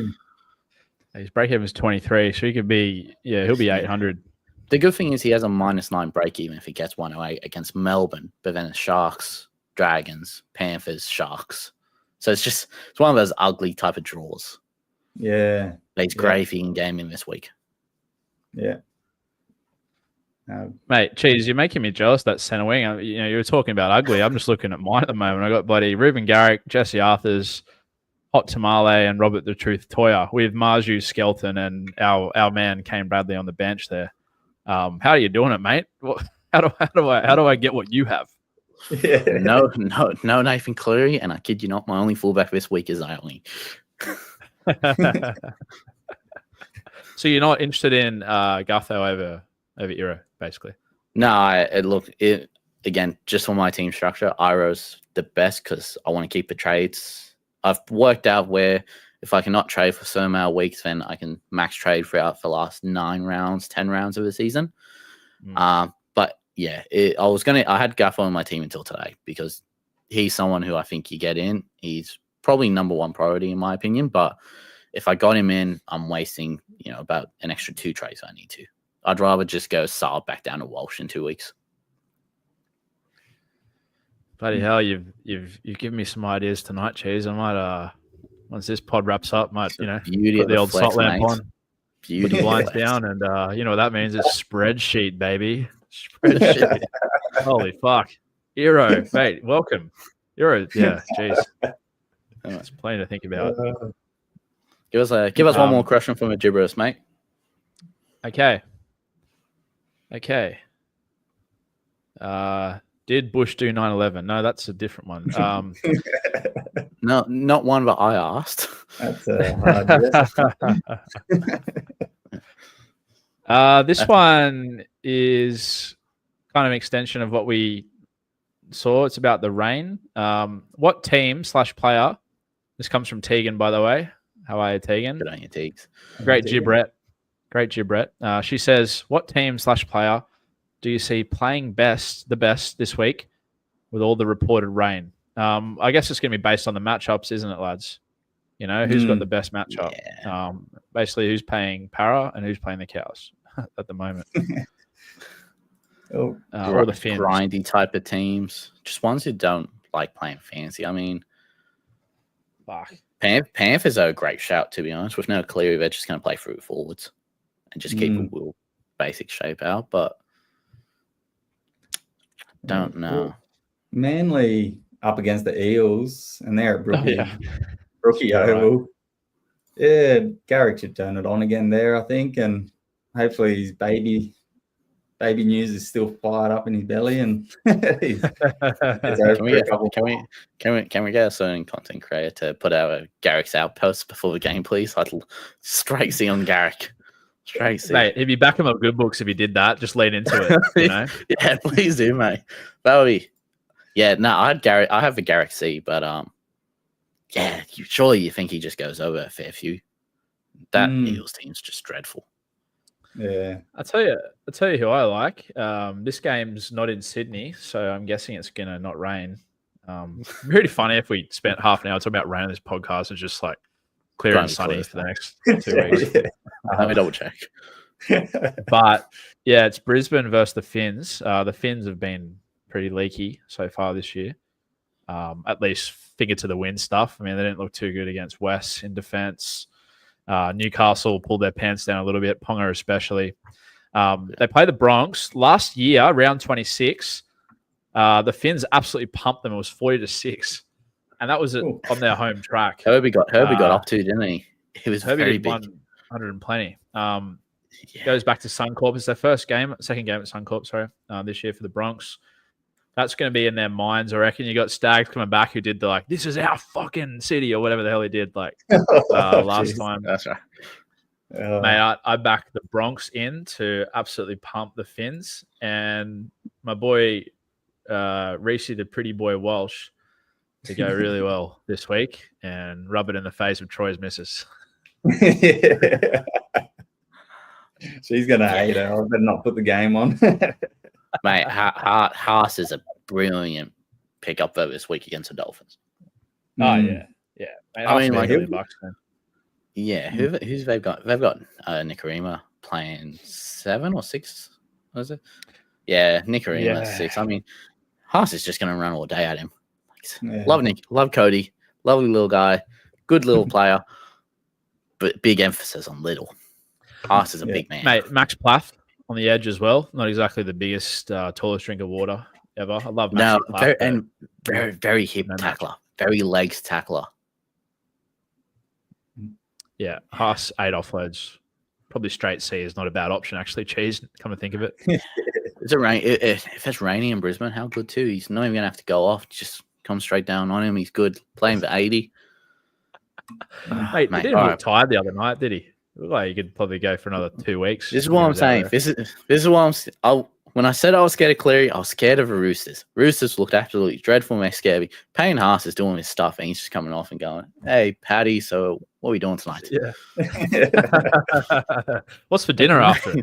[SPEAKER 3] his break even is 23, so he'll be 800.
[SPEAKER 1] The good thing is he has a -9 break even if he gets 108 against Melbourne, but then it's Sharks, Dragons, Panthers, Sharks. So it's one of those ugly type of draws.
[SPEAKER 2] Yeah.
[SPEAKER 1] But he's great if he can game in this week.
[SPEAKER 2] Yeah.
[SPEAKER 3] Mate, Cheese, you're making me jealous, that centre wing. You were talking about ugly. I'm just looking at mine at the moment. I got bloody Ruben Garrick, Jesse Arthurs, Hot Tamale, and Robert the Truth Toya with Marju Skelton and our man Kane Bradley on the bench there. How are you doing it, mate? How do I get what you have?
[SPEAKER 2] Yeah.
[SPEAKER 1] No Nathan Cleary, and I kid you not, my only fullback this week is Ione.
[SPEAKER 3] So you're not interested in Gutho over Iro, basically?
[SPEAKER 1] No, again, just for my team structure, Iro's the best because I want to keep the trades. I've worked out where if I cannot trade for certain amount of weeks, then I can max trade throughout the last 10 rounds of the season. But yeah, I had Gutho on my team until today because he's someone who I think you get in. He's probably number 1 priority in my opinion. But if I got him in, I'm wasting, about an extra 2 trades I need to. I'd rather just go Saab back down to Walsh in 2 weeks.
[SPEAKER 3] Bloody hell, you've given me some ideas tonight, Cheese. I might once this pod wraps up, put the old salt lamp on, put the blinds down, and you know what that means? It's spreadsheet, baby. Spreadsheet. Holy fuck. Iro, mate, welcome. Iro, yeah, jeez. It's plenty to think about.
[SPEAKER 1] Give us one more question from a gibberish, mate.
[SPEAKER 3] Okay. Did Bush do 9/11? No, that's a different one.
[SPEAKER 1] No, not one that I asked.
[SPEAKER 2] That's a hard
[SPEAKER 3] this one is kind of an extension of what we saw. It's about the rain. What team / player? This comes from Tegan, by the way. How are you, Tegan?
[SPEAKER 1] Good on you, Teagues.
[SPEAKER 3] Great gibret. She says, what team / player do you see playing the best this week with all the reported rain? I guess it's going to be based on the matchups, isn't it, lads? Who's got the best matchup?
[SPEAKER 1] Yeah.
[SPEAKER 3] Basically, who's playing Para and who's playing the Cows at the moment.
[SPEAKER 2] Oh,
[SPEAKER 3] or the Finns.
[SPEAKER 1] Grindy type of teams. Just ones who don't like playing fancy. I mean,
[SPEAKER 3] Fuck.
[SPEAKER 1] Panthers are a great shout, to be honest. With no Cleary, they're just going to play through forwards and just keep a real basic shape out. But don't know.
[SPEAKER 2] Well, Manly up against the Eels, and they're at Brookie Oval. Right. Yeah, Garrick should turn it on again there, I think, and hopefully his baby news is still fired up in his belly, and
[SPEAKER 1] can we get a certain content creator to put out a Garrick's outpost before the game, please? I'd straight C on Garrick. Straight C.
[SPEAKER 3] Mate, he'd be back in my good books if he did that. Just lean into it, you know?
[SPEAKER 1] Yeah, please do, mate. That would be. Yeah, no, I have a Garrick C, but yeah, surely you think he just goes over a fair few. That Eagles team's just dreadful.
[SPEAKER 2] Yeah,
[SPEAKER 3] I'll tell you who I like. This game's not in Sydney, so I'm guessing it's gonna not rain. Really funny if we spent half an hour talking about rain on this podcast and just like clear and sunny for the next 2 weeks.
[SPEAKER 1] Let me double check.
[SPEAKER 3] But yeah, it's Brisbane versus the Finns. The Finns have been pretty leaky so far this year. At least finger to the wind stuff. I mean, they didn't look too good against West in defense. Newcastle pulled their pants down a little bit, Ponga especially. They play the Bronx. Last year, round 26, the Finns absolutely pumped them. It was 40-6. And that was on their home track.
[SPEAKER 1] Herbie got up to, didn't he? He was very big.
[SPEAKER 3] 100 and plenty. Goes back to Suncorp. It's their second game at Suncorp, this year for the Bronx. That's going to be in their minds, I reckon. You got Stags coming back who did the this is our fucking city or whatever the hell he did last time.
[SPEAKER 1] That's right.
[SPEAKER 3] Mate, I backed the Bronx in to absolutely pump the Finns, and my boy Reese, the pretty boy Walsh, to go really well this week and rub it in the face of Troy's missus.
[SPEAKER 2] She's going to hate her. I better not put the game on.
[SPEAKER 1] Mate, Haas is a brilliant pickup though this week against the Dolphins.
[SPEAKER 3] Oh yeah. Mate,
[SPEAKER 1] I mean, like,
[SPEAKER 3] Bucks,
[SPEAKER 1] yeah. Who's they've got? They've got Nicarima playing 7 or 6. Was it? Yeah, Nicarima 6. I mean, Haas is just going to run all day at him. Love Cody, lovely little guy, good little player, but big emphasis on little. Haas is a big man,
[SPEAKER 3] mate. Max Plath on the edge as well. Not exactly the biggest, tallest drink of water ever. I love Max Plath.
[SPEAKER 1] Very hip tackler. Very legs tackler.
[SPEAKER 3] Yeah, Haas 8 offloads. Probably straight C is not a bad option, actually. Cheese, come to think of it.
[SPEAKER 1] If it's raining in Brisbane, how good too. He's not even going to have to go off. Just come straight down on him. He's good. Playing for 80.
[SPEAKER 3] Mate, he didn't look tired the other night, did he? Looked like he could probably go for another 2 weeks.
[SPEAKER 1] This is what I'm saying. This is what when I said I was scared of Cleary, I was scared of the Roosters. Roosters looked absolutely dreadful. They're scary. Payne Haas is doing his stuff, and he's just coming off and going, "Hey, Paddy, so what are we doing tonight?"
[SPEAKER 3] Yeah. What's for dinner after?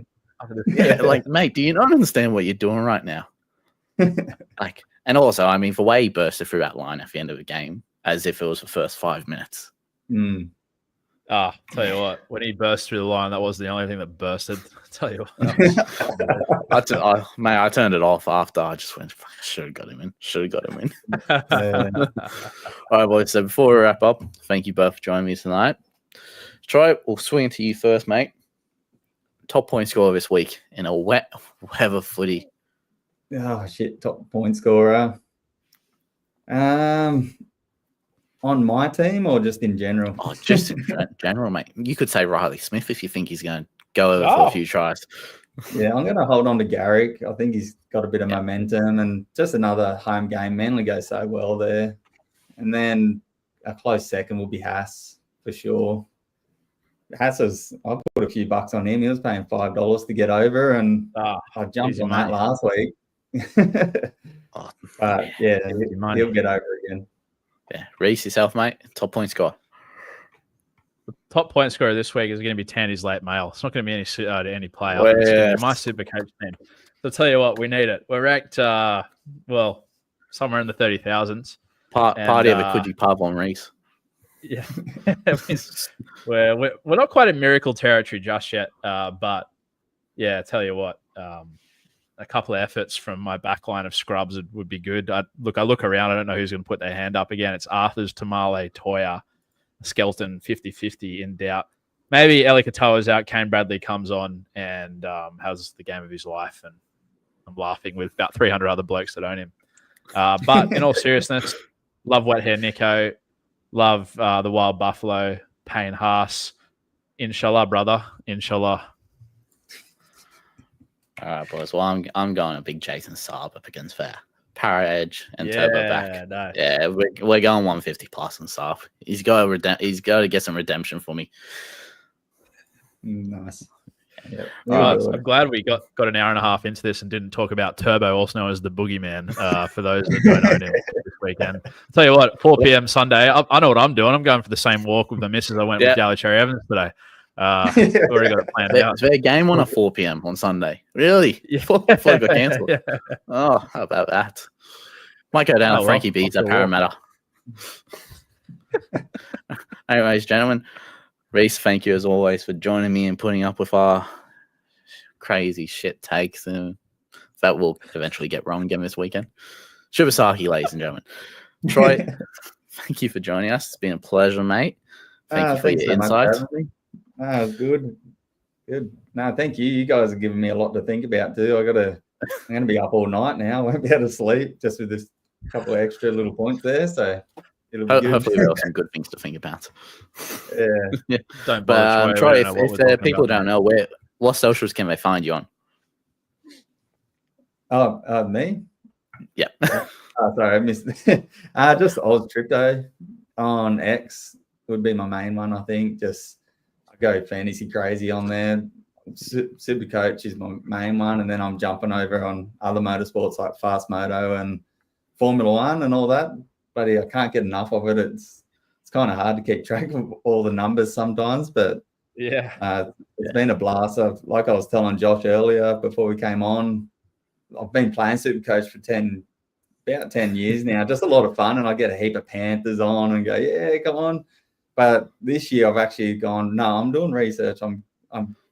[SPEAKER 1] Mate, do you not understand what you're doing right now? And also, I mean, the way he bursted through that line at the end of the game, as if it was the first 5 minutes.
[SPEAKER 3] Tell you what, when he burst through the line, that was the only thing that bursted. Tell you what.
[SPEAKER 1] I turned it off after. I just went, I should have got him in. All right, boys. So before we wrap up, thank you both for joining me tonight. Troy, we'll swing to you first, mate. Top point scorer this week in a wet weather footy.
[SPEAKER 2] Oh, shit. Top point scorer. On my team or just in general?
[SPEAKER 1] Oh, just in general, mate. You could say Riley Smith if you think he's going to go over for a few tries.
[SPEAKER 2] Yeah, I'm going to hold on to Garrick. I think he's got a bit of momentum and just another home game. Manly goes so well there. And then a close second will be Haas for sure. I put a few bucks on him. He was paying $5 to get over, and I jumped on that last week. But he'll get over again.
[SPEAKER 1] Yeah, Reese, yourself, mate. Top point scorer.
[SPEAKER 3] The top point scorer this week is going to be Tandy's late mail. It's not going to be any player. It's going to be my SuperCoach team. So I'll tell you what, we need it. We're ranked, somewhere in the 30,000s.
[SPEAKER 1] Party of a Coogee pub on Reese.
[SPEAKER 3] Yeah, we're not quite in miracle territory just yet, but yeah, I tell you what, a couple of efforts from my backline of scrubs would be good. I look around. I don't know who's going to put their hand up again. It's Arthurs, Tamale, Toya, Skelton, 50-50 in doubt. Maybe Eli Katoa's out. Kane Bradley comes on and has the game of his life. And I'm laughing with about 300 other blokes that own him. But in all seriousness, love Wet Hair Nico. Love the Wild Buffalo, Payne Haas. Inshallah, brother. Inshallah.
[SPEAKER 1] All right, boys. Well, I'm going a big Jason Saab up against Para Edge and Turbo back.
[SPEAKER 3] No.
[SPEAKER 1] Yeah, we're going 150 plus on Saab. He's got to get some redemption for me.
[SPEAKER 2] Nice.
[SPEAKER 3] Yep. All right, so I'm glad we got an hour and a half into this and didn't talk about Turbo, also known as the Boogeyman, for those that don't own him this weekend. Tell you what, 4 p.m. Sunday, I know what I'm doing. I'm going for the same walk with the missus I went with Daly Cherry Evans today. Already got it planned out.
[SPEAKER 1] Is there a game on a 4 p.m. on Sunday? Really? Before it got cancelled. Yeah. Oh, how about that? Might go down to Frankie B's at Parramatta. Anyways, gentlemen, Reese, thank you as always for joining me and putting up with our crazy shit takes and that will eventually get wrong again this weekend. Shibasaki, ladies and gentlemen. Troy, thank you for joining us. It's been a pleasure, mate. Thank you for your insights.
[SPEAKER 2] Good. No, thank you. You guys are giving me a lot to think about too. I'm going to be up all night now. I won't be able to sleep just with this couple of extra little points there. So it'll be good.
[SPEAKER 1] Hopefully there are some good things to think about.
[SPEAKER 2] Yeah.
[SPEAKER 3] Don't
[SPEAKER 1] but Troy, if people don't know, what socials can they find you on?
[SPEAKER 2] Oh, me?
[SPEAKER 1] Yeah.
[SPEAKER 2] Sorry, I missed it. Just Oz Crypto on X would be my main one, I think. Just I go fantasy crazy on there. SuperCoach is my main one, and then I'm jumping over on other motorsports like Fast Moto and Formula One and all that. But I can't get enough of it. It's kind of hard to keep track of all the numbers sometimes, but it's been a blast. Like I was telling Josh earlier before we came on, I've been playing SuperCoach for about 10 years now. Just a lot of fun, and I get a heap of Panthers on and go, yeah, come on. But this year I've actually gone, no, I'm doing research. I'm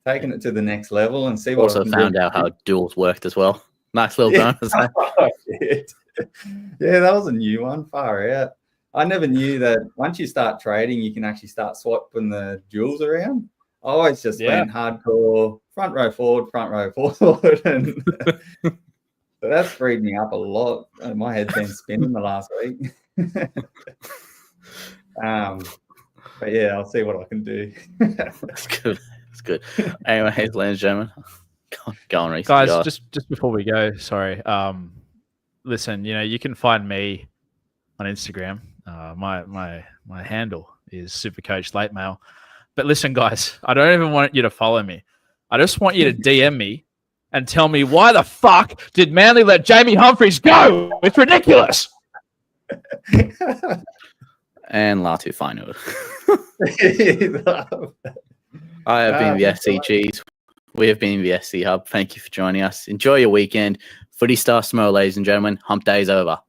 [SPEAKER 2] taking it to the next level and see what
[SPEAKER 1] also found out how duels worked as well. Nice little bonus.
[SPEAKER 2] Oh, shit. Yeah, that was a new one. Far out. I never knew that once you start trading, you can actually start swapping the jewels around. I always just went hardcore, front row forward. And so that's freed me up a lot. My head's been spinning the last week. But yeah, I'll see what I can do.
[SPEAKER 1] That's good. That's good. Anyway, ladies and gentlemen, go on, Reese.
[SPEAKER 3] Guys, just before we go, sorry. Listen, you can find me on Instagram. My handle is SuperCoach Late Mail. But listen, guys, I don't even want you to follow me. I just want you to DM me and tell me why the fuck did Manly let Jamie Humphries go? It's ridiculous.
[SPEAKER 1] And Latu Final. I have been the SC Cheese. We have been the SC Hub. Thank you for joining us. Enjoy your weekend. Footy starts tomorrow, ladies and gentlemen. Hump Day's over.